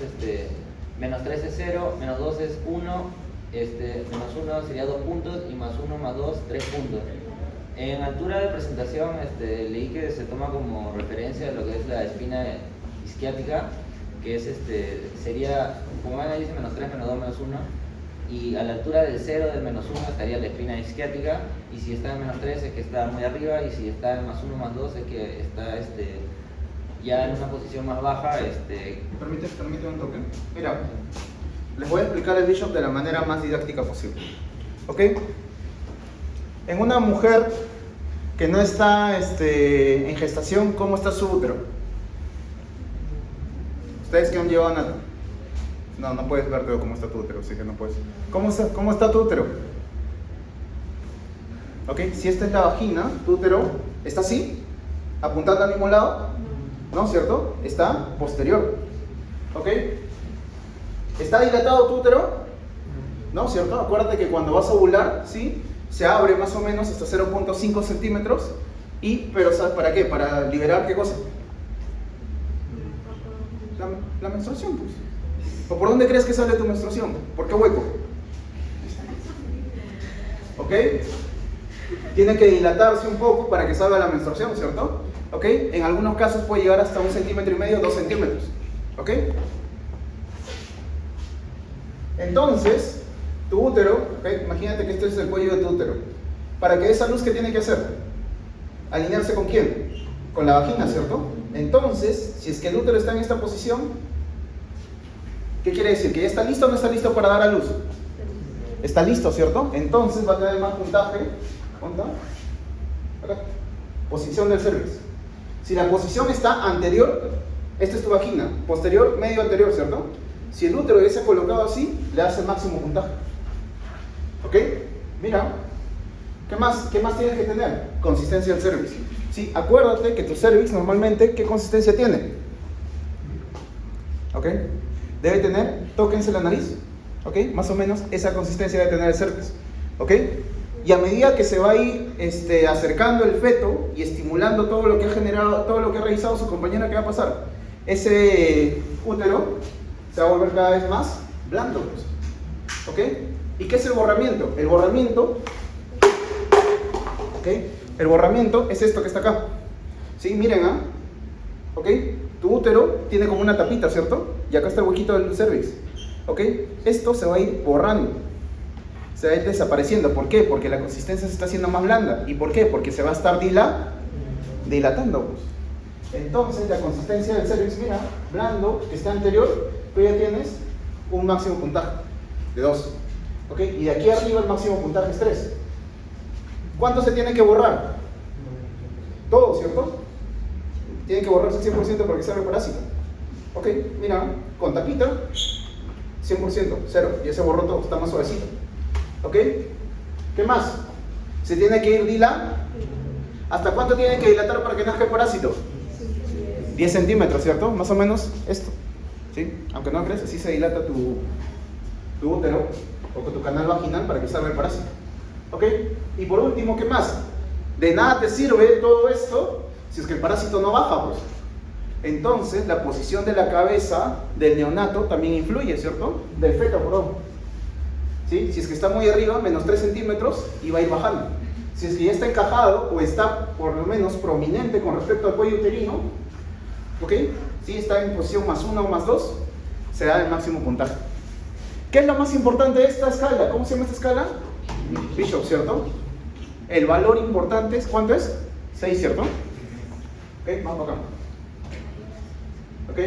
menos 3 es 0, menos 2 es 1, menos 1 sería 2 puntos y más 1 más 2, 3 puntos. En altura de presentación leí que se toma como referencia lo que es la espina isquiática, que es sería, como ven ahí dice menos 3, menos 2, menos 1, y a la altura del 0 del menos 1 estaría la espina isquiática, y si está en menos 3 es que está muy arriba, y si está en más 1, más 2 es que está ya en una posición más baja. Permíteme un toque. Mira, les voy a explicar el Bishop de la manera más didáctica posible. ¿Ok? En una mujer que no está en gestación, ¿cómo está su útero? ¿Ustedes que han llevado a nada? No puedes verte cómo está tu útero, así que no puedes. ¿Cómo está tu útero? ¿Ok? Si esta es la vagina, tu útero está así, apuntando al mismo lado, ¿no? ¿Cierto? Está posterior. ¿Ok? ¿Está dilatado tu útero? ¿No? ¿Cierto? Acuérdate que cuando vas a ovular, ¿sí? Se abre más o menos hasta 0.5 centímetros. Pero ¿sabes para qué? Para liberar ¿qué cosa? La menstruación, pues. ¿O por dónde crees que sale tu menstruación? ¿Por qué hueco? ¿Ok? Tiene que dilatarse un poco para que salga la menstruación, ¿cierto? ¿Ok? En algunos casos puede llegar hasta 1,5 centímetros, 2 centímetros. ¿Ok? Entonces, tu útero, ¿ok? Imagínate que este es el cuello de tu útero. Para que esa luz, ¿qué tiene que hacer? ¿Alinearse con quién? Con la vagina, ¿cierto? Entonces, si es que el útero está en esta posición, ¿qué quiere decir? ¿Que ya está listo o no está listo para dar a luz? Está listo, ¿cierto? Entonces va a tener más puntaje. ¿Dónde está? Acá. Posición del cervix. Si la posición está anterior, esta es tu vagina. Posterior, medio anterior, ¿cierto? Si el útero ya se ha colocado así, le hace máximo puntaje. ¿Ok? Mira. ¿Qué más tienes que tener? Consistencia del cervix. Sí, acuérdate que tu cervix normalmente, ¿qué consistencia tiene? ¿Ok? Debe tener, tóquense la nariz. ¿Ok? Más o menos esa consistencia debe tener el cervix. ¿Ok? Y a medida que se va a ir acercando el feto y estimulando todo lo que ha generado, todo lo que ha realizado su compañera, ¿qué va a pasar? Ese útero se va a volver cada vez más blando. Pues. ¿Ok? ¿Y qué es el borramiento? El borramiento, ¿ok? El borramiento es esto que está acá. ¿Sí? Miren, ¿ah? ¿Ok? Tu útero tiene como una tapita, ¿cierto? Y acá está el huequito del cervix. ¿Ok? Esto se va a ir borrando. Se va a ir desapareciendo. ¿Por qué? Porque la consistencia se está haciendo más blanda. ¿Y por qué? Porque se va a estar dilatando. Pues. Entonces, la consistencia del cervix, mira, blando, que está anterior, tú ya tienes un máximo puntaje de 2. ¿Ok? Y de aquí arriba el máximo puntaje es 3. ¿Cuánto se tiene que borrar? Todo, ¿cierto? Tiene que borrarse el 100% para que salga el parásito. Ok, mira, con tapita, 100%, 0. Ya se borró todo, está más suavecito. ¿Ok? ¿Qué más? Se tiene que ir dilatando. ¿Hasta cuánto tiene que dilatar para que nazca el parásito? 10 centímetros, ¿cierto? Más o menos esto. ¿Sí? Aunque no crees, así se dilata tu útero o tu canal vaginal para que salga el parásito. ¿Ok? Y por último, ¿qué más? De nada te sirve todo esto si es que el parásito no baja, pues. Entonces, la posición de la cabeza del neonato también influye, ¿cierto? Del feto, perdón. ¿Sí? Si es que está muy arriba, menos 3 centímetros, y va a ir bajando. Si es que ya está encajado o está por lo menos prominente con respecto al cuello uterino, ¿ok? Si está en posición +1 o +2, se da el máximo puntaje. ¿Qué es lo más importante de esta escala? ¿Cómo se llama esta escala? Bishop, ¿cierto? El valor importante es, ¿cuánto es? 6, ¿cierto? Ok, vamos acá. ¿Ok?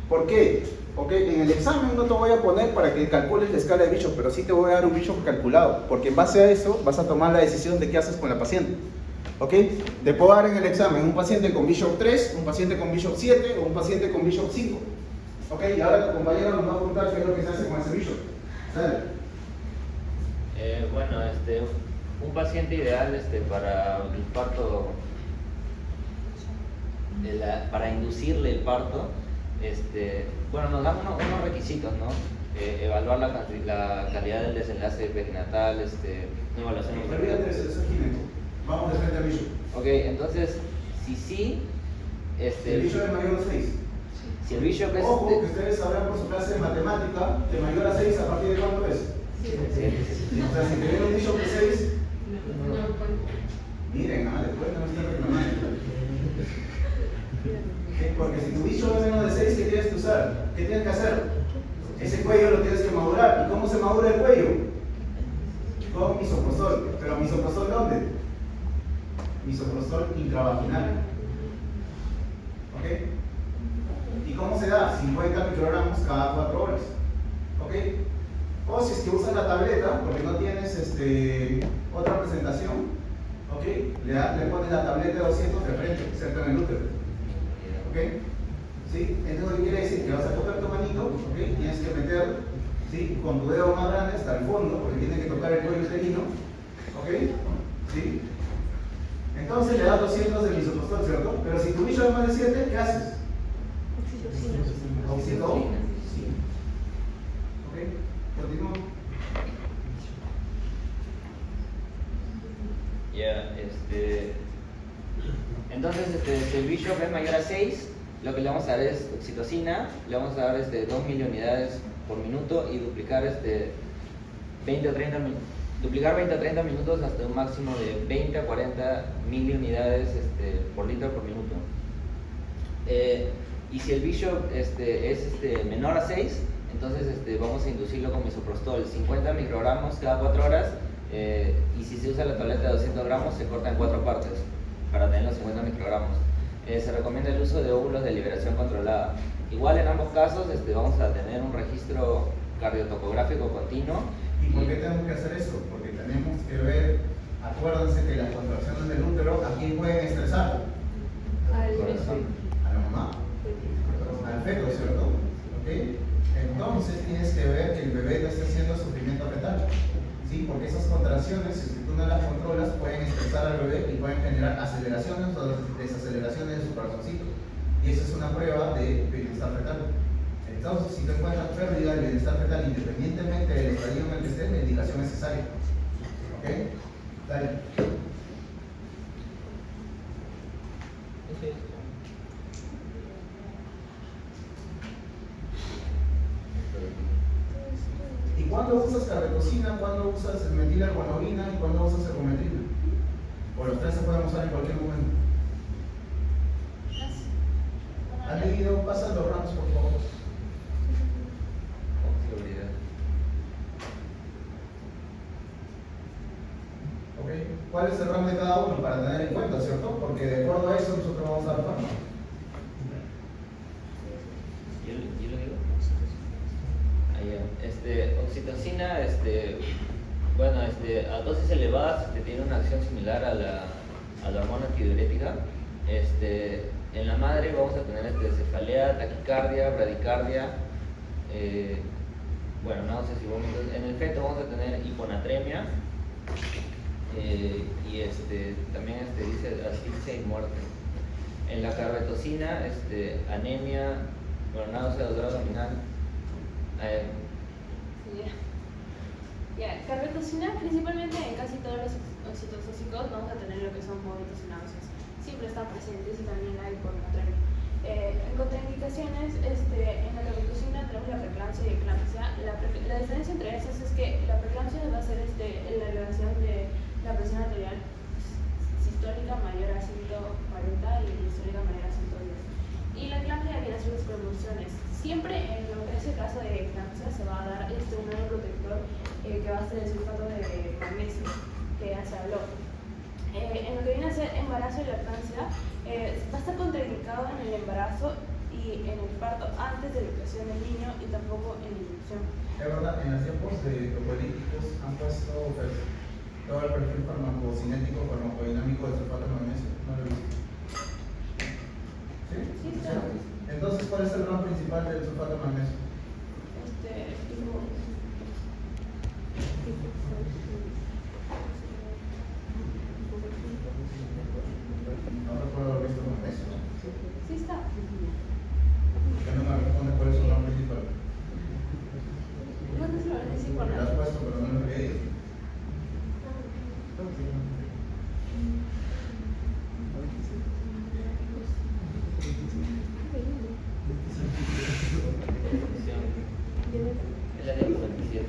¿Por qué? Ok, en el examen no te voy a poner para que calcules la escala de Bishop, pero sí te voy a dar un Bishop calculado, porque en base a eso vas a tomar la decisión de qué haces con la paciente. ¿Ok? Te puedo dar en el examen un paciente con Bishop 3, un paciente con Bishop 7 o un paciente con Bishop 5. ¿Ok? Y ahora tu compañero nos va a contar qué es lo que se hace con ese Bishop. Dale. Bueno, un paciente ideal para el parto, para inducirle el parto, bueno, nos dan unos requisitos, ¿no? Evaluar la calidad del desenlace perinatal, una evaluación. Olvídate de eso, gineco. Vamos de frente al Bishop. Ok, entonces, si el Bishop es mayor a 6. Si el Bishop es... Ojo, que ustedes sabrán por su clase de matemática que mayor a 6 a partir de cuánto es. Sí. O sea, si te viene un Bishop de 6, miren, después no me están reclamando. Porque si tu Bishop es menos de 6, ¿qué tienes que usar? ¿Qué tienes que hacer? Ese cuello lo tienes que madurar. ¿Y cómo se madura el cuello? Con misoprostol. ¿Pero misoprostol dónde? Misoprostol intravaginal. ¿Ok? ¿Y cómo se da? 50 microgramos cada 4 horas. ¿Ok? O si es que usas la tableta, porque no tienes otra presentación, ¿ok? Le pones la tableta de 200 de frente, cerca en el útero. ¿Ok? ¿Sí? Entonces quiere decir que vas a coger tu manito, ¿ok? Tienes que meter, ¿sí? Con tu dedo más grande hasta el fondo, porque tiene que tocar el cuello uterino, ¿Ok? ¿Sí? Entonces le das 200 de misoprostol, ¿cierto? Pero si tu bicho es más de 7, ¿qué haces? Oxitocina. ¿Ok? Continúa. Ya, entonces, si el Bishop es mayor a 6, lo que le vamos a dar es oxitocina, le vamos a dar 2 miliunidades por minuto y duplicar 20 o 30 minutos hasta un máximo de 20 a 40 miliunidades por litro por minuto. Y si el Bishop es menor a 6, entonces vamos a inducirlo con misoprostol 50 microgramos cada 4 horas. Y si se usa la tableta de 200 gramos, se corta en 4 partes para tener los 50 microgramos. Se recomienda el uso de óvulos de liberación controlada. Igual en ambos casos vamos a tener un registro cardiotocográfico continuo. ¿Y por qué tenemos que hacer eso? Porque tenemos que ver, acuérdense que las contracciones del útero, ¿a quién pueden estresar? Corazón. A la mamá, al feto, ¿cierto? ¿Ok? Entonces tienes que ver que el bebé no esté haciendo sufrimiento fetal. ¿Sí? Porque esas contracciones, si tú no las controlas, pueden estresar al bebé y pueden generar aceleraciones o desaceleraciones de su corazoncito. Y eso es una prueba de bienestar fetal. Entonces, si tú encuentras pérdida del bienestar fetal independientemente del estadio en el que esté, la indicación es cesárea. ¿Ok? Dale. ¿Y cuándo usas carbetocina? ¿Cuándo usas metilarguanolina? ¿Y cuándo usas ergometrina? O los tres se pueden usar en cualquier momento. ¿Han leído? Pasan los rams, por favor. Seguridad. ¿Ok? ¿Cuál es el RAM de cada uno para tener en cuenta, cierto? Porque de acuerdo a eso nosotros vamos a dar fármaco. ¿Yo lo digo? Oxitocina, bueno, a dosis elevadas tiene una acción similar a la hormona antidiurética. En la madre vamos a tener cefalea, taquicardia, bradicardia, bueno, náuseas y vómitos. En el feto vamos a tener hiponatremia y también dice asfixia y muerte. En la carbetocina, anemia, bueno, náusea, dolor abdominal. Carbetocina, principalmente en casi todos los oxitotóxicos vamos a tener lo que son vómitos y náuseas. Siempre están presentes y también la hiponatremia. En contraindicaciones, en la carbetocina tenemos la preeclampsia y eclampsia. La diferencia entre esas es que la preeclampsia va a ser la elevación de la presión arterial sistólica mayor a 140 y sistólica mayor a 110. Y la eclampsia viene a ser las convulsiones. Siempre en ese caso de eclampsia se va a dar un neuroprotector que va a ser el sulfato de magnesio, que ya se habló. En lo que viene a ser embarazo y lactancia, va a estar contraindicado en el embarazo y en el parto antes de la educación del niño y tampoco en la inducción. Es verdad, en los tiempos de topolíticos han puesto todo el perfil farmacocinético, farmacodinámico del sulfato de magnesio. No lo he visto. ¿Sí? Sí, está. Entonces, ¿cuál es el rol principal del sulfato de magnesio? No recuerdo haber visto magnesio. Sí está. ¿Por qué no me responde cuál es su rol principal? No te se lo voy a decir por Lo has nada. puesto, pero no lo he leído. Es la ley 47.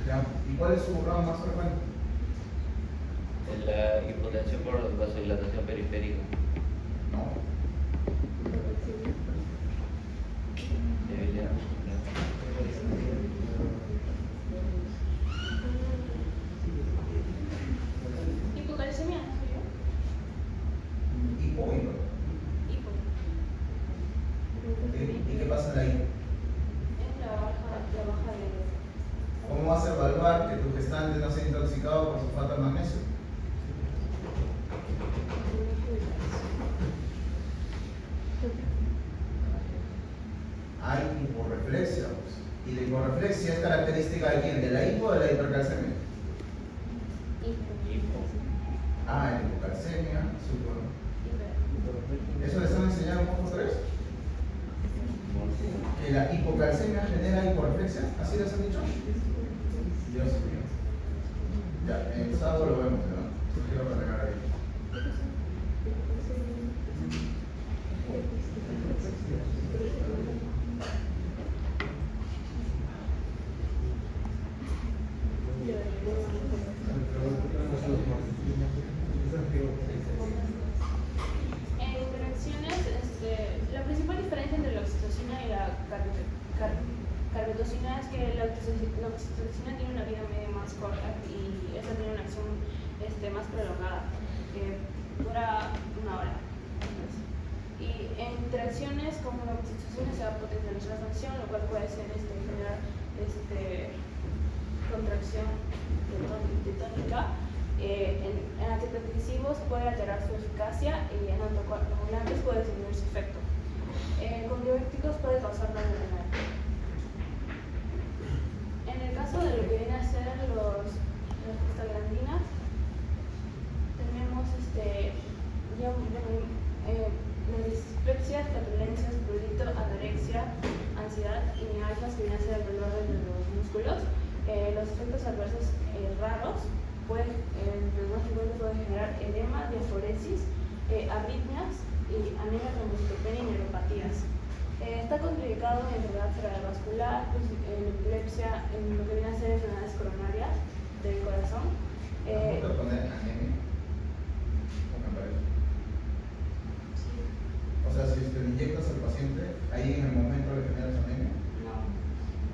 Ya. ¿Y cuál es su rol más frecuente? La hipotensión por vasodilatación periférica. No. Debilidad. Hipocalcemia, ¿no soy yo? Hipo, hipo. Hipo. ¿Y qué pasa en la hipo? Es la baja de... ¿Cómo vas a evaluar que tu gestante no sea intoxicado por sulfato de magnesio? hay hiporreflexia. Pues. ¿Y la hiporreflexia es característica de quién? ¿De la hipo o de la hipercalcemia? Ah, la hipocalcemia, súper. ¿Eso le están enseñando en Mojo 3? ¿Que la hipocalcemia genera hiporreflexia? ¿Así les han dicho? Dios mío. Ya, el sábado lo vemos, ¿no? Quiero cargar ahí. En interacciones, la principal diferencia entre la oxitocina y la carbetocina es que la oxitocina tiene una vida media más corta y esta tiene una acción más prolongada, que dura 1 hora. Y en interacciones con la oxitocina se va a potencializar la acción, lo cual puede ser generar contracción tetónica. En antihipertensivos puede alterar su eficacia y en anticoagulantes puede disminuir su efecto. Con diuréticos puede causar daño renal. En el caso de lo que viene a ser las prostaglandinas, tenemos la dispepsia, flatulencias, prurito, anorexia, ansiedad y mialgias que vienen a ser el dolor de los músculos. Los efectos adversos raros entre los más frecuentes pueden generar edema, diaforesis, arritmias y anemia, trombocitopenia y neuropatías. Está contraindicado en enfermedad cerebrovascular, en epilepsia, en lo que viene a ser enfermedades coronarias del corazón. ¿Puedo poner anemia? O sea, si te inyectas al paciente, ahí en el momento le generas anemia. No.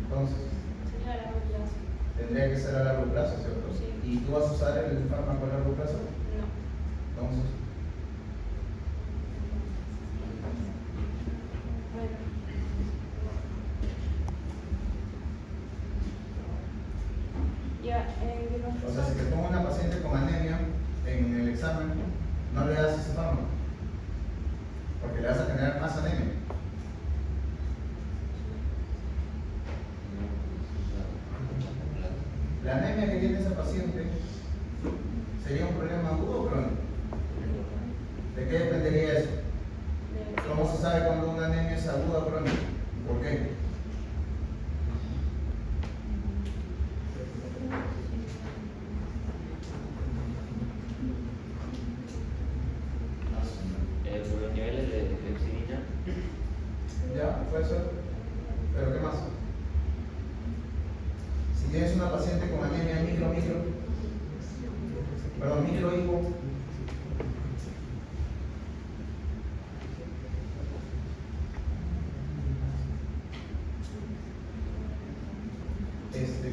Entonces, Sería a largo plazo. tendría que ser a largo plazo, ¿cierto? Sí. ¿Y tú vas a usar el fármaco a largo plazo? No. Entonces, Bueno. Ya, o sea, si te pongo una paciente con anemia en el examen, no le das ese fármaco, porque le vas a generar más anemia. La anemia que tiene ese paciente sería un problema agudo o crónico. ¿De qué dependería eso? ¿Cómo se sabe cuando una anemia es aguda o crónica? ¿Por qué? Por los niveles de lepsidina. Ya, puede ser. ¿Pero qué más? Si tienes una paciente con anemia micro hipo,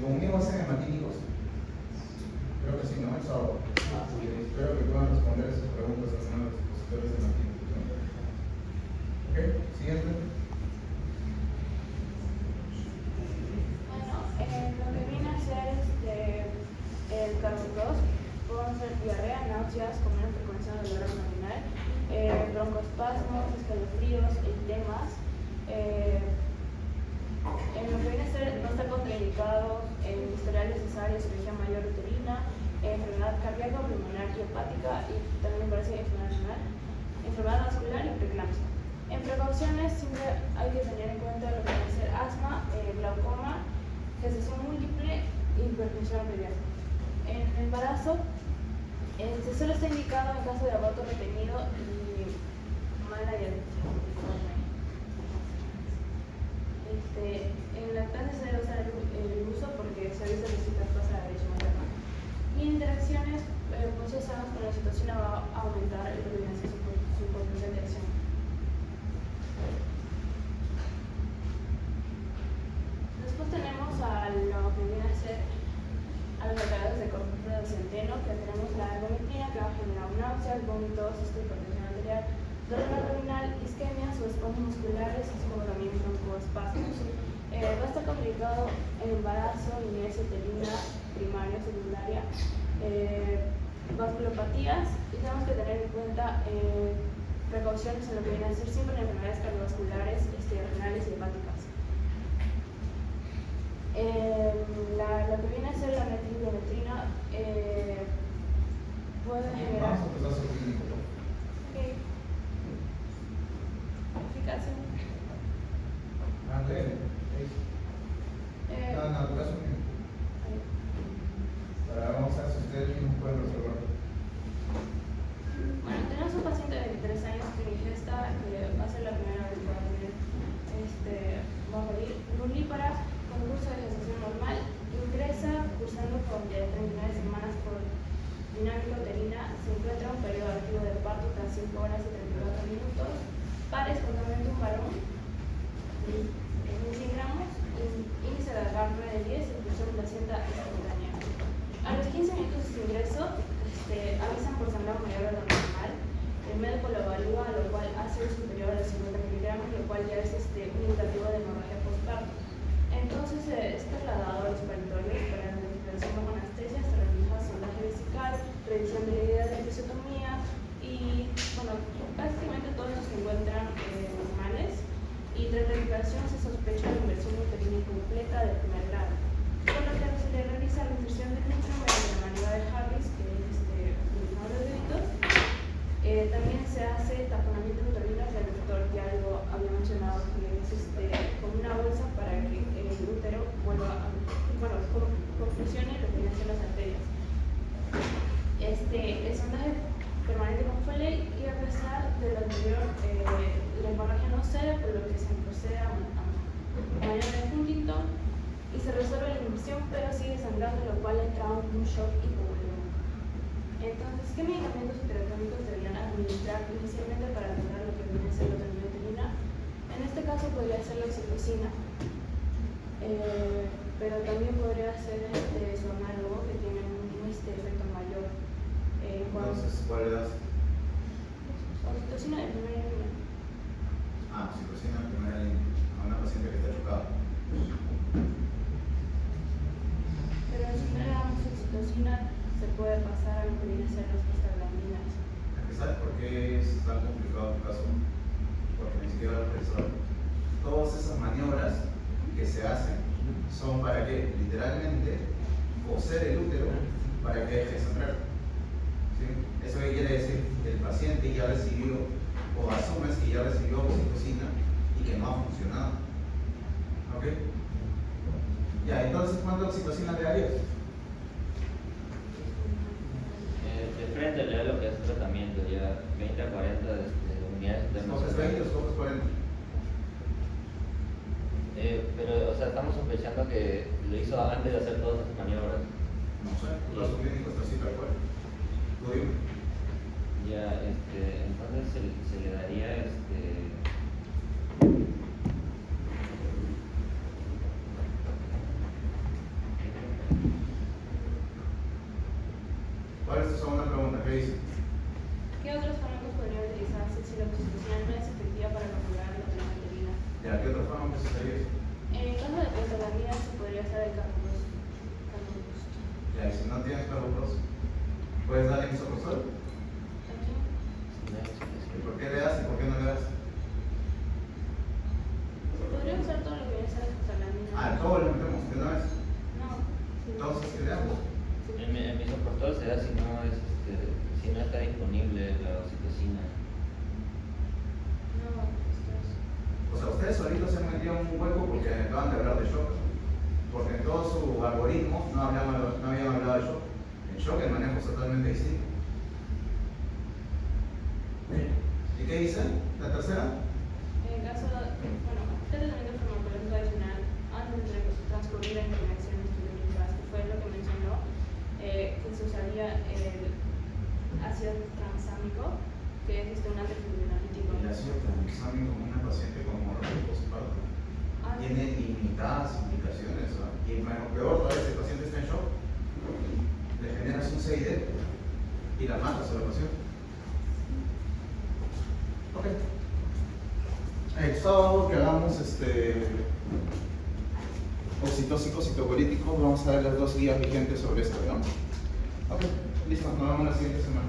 ¿conmigo hacen hematínicos? Creo que sí, ¿no? El sábado. Espero que puedan responder esas preguntas a los expositores hematínicos. ¿Ok? Siguiente. Bueno, lo que viene a ser el carbón 2 pueden ser diarrea, náuseas con menor frecuencia de dolor abdominal, broncoespasmos, escalofríos, edemas. En lo que viene a ser no está contraindicado en historial necesario, cirugía mayor uterina, enfermedad cardíaca, pulmonar y hepática y también me parece enfermedad renal, enfermedad vascular y preeclampsia. En precauciones siempre hay que tener en cuenta lo que viene a ser asma, glaucoma, gestación múltiple y hipertensión pediátrica. En el embarazo solo está indicado en caso de aborto retenido y mala diagnóstico. En lactancia se debe usar el uso porque se avisa que citas pasa la leche materna. Y en interacciones, pues ya sabemos que la oxitocina va a aumentar el su potencial de acción. Después tenemos a lo que viene a ser a los alcaloides de corteza de centeno, que tenemos la ergometrina que va a generar náuseas, vómitos, hipertensión arterial, dolor abdominal, isquemias o espasmos musculares, así como también broncoespasmos. Va a estar complicado en embarazo, niñez uterina, primaria, secundaria, vasculopatías, y tenemos que tener en cuenta precauciones en lo que vienen a ser siempre en enfermedades cardiovasculares, renales y hepáticas. Lo que viene a ser la metildometrina puede generar. Vamos a empezar sobre el clínico. Ok. Eficacia. No, tu caso mismo. Ahora vamos a ver si ustedes mismos pueden resolver. Bueno, tenemos un paciente de 23 años que ingesta, que va a ser la primera vez que va a tener rulípara con curso de gestación normal, ingresa cursando con de 39 semanas por dinámica uterina, se encuentra un periodo activo de parto tras 5 horas y 34 minutos, pares espontáneamente un varón, 1.100 gramos, índice de agarre de 10, impulsión placenta espontánea. A los 15 minutos de su ingreso, avisan por sangrado mayor a lo normal. El médico lo evalúa, lo cual hace superior a los 50 miligramos, lo cual ya es un indicativo de hemorragia postparto. Entonces es trasladado a los paritorios para la investigación con anestesia, se realiza sondaje vesical, revisión de herida de episiotomía y, bueno, básicamente todos se encuentran normales y tras la investigación se sospecha de inversión uterina incompleta de primer grado. Por lo que se le realiza la inserción del útero mediante la maniobra de Harris, que es utilizando los deditos. También se hace taponamiento de uterino, que el doctor ya lo había mencionado, que es con una bolsa para que el útero vuelva a, funcione lo que vienen a ser las arterias. El sondaje permanente como fue ley y a pesar de lo anterior, la hemorragia no cede, por lo que se procede a maniobra de Huntington y se resuelve la inversión, pero sigue sangrando, lo cual entra un shock hipovolémico. Entonces, ¿qué medicamentos y tratamientos deberían administrar inicialmente para tratar lo que viene a ser la uterina? En este caso podría ser la oxitocina, pero también podría ser su análogo, que tiene un efecto mayor. Entonces, ¿cuál le das? Oxitocina de primera línea. Oxitocina de primera línea. A una paciente que está chocada. Pero si no le damos oxitocina, se puede pasar a lo que viene a ser las prostaglandinas. ¿Sabes por qué es tan complicado tu caso? Porque ni siquiera lo pensaron. Todas esas maniobras que se hacen son para que literalmente coser el útero para que deje de sangrar. ¿Sí? ¿Eso qué quiere decir? Que el paciente ya recibió o asumes que ya recibió oxitocina y que no ha funcionado. ¿Ok? Ya, entonces, ¿cuánta oxitocina le darías? De frente le da lo que es tratamiento, ya 20 a 40 unidades de ¿Escoges 20 o escoges 40? Pero, o sea, estamos sospechando que lo hizo antes de hacer todas esas maniobras. No sé, tu caso clínico está así tal cual. Tú dime. Ya, entonces se le daría ¿Cuál es tu segunda pregunta? ¿Qué dice? ¿Qué otros fármacos podrían utilizarse si la oxitocina no es efectiva para controlar la uterina? ¿Ya qué otro fármaco usarías? En el caso de prostaglandinas se podría hacer el carbus. Ya, y si no tienes carbopros, ¿puedes dar misoprostol? ¿Y por qué le das y por qué no le das? Podría usar todo lo que viene a ser prostaglandinas. Todo lo metemos de una vez. No. Sí. Entonces, ¿qué le damos? el misoprostol se da si no está disponible la oxitocina. No, esto es. O sea, ustedes solitos se han metido en un hueco porque acaban de hablar de shock. Porque en todo su algoritmo no habían hablado de shock. En shock el manejo es totalmente distinto. ¿Y qué dicen? ¿La tercera? En el caso de, tratamiento farmacológico adicional antes de transcurrir a intervenciones quirúrgicas, que fue lo que mencionó, que se usaría el ácido transámico, que es un antifibrinolytico. El ácido tranexámico en una paciente con hemorragia postparto tiene limitadas implicaciones, ¿no? Y peor todavía, si el paciente está en shock, le generas un CID y la matas a la paciente. Ok. El sábado que hagamos oxitóxicos citocolíticos, vamos a ver las 2 guías vigentes sobre esto, digamos. Ok, listo, nos vemos la siguiente semana.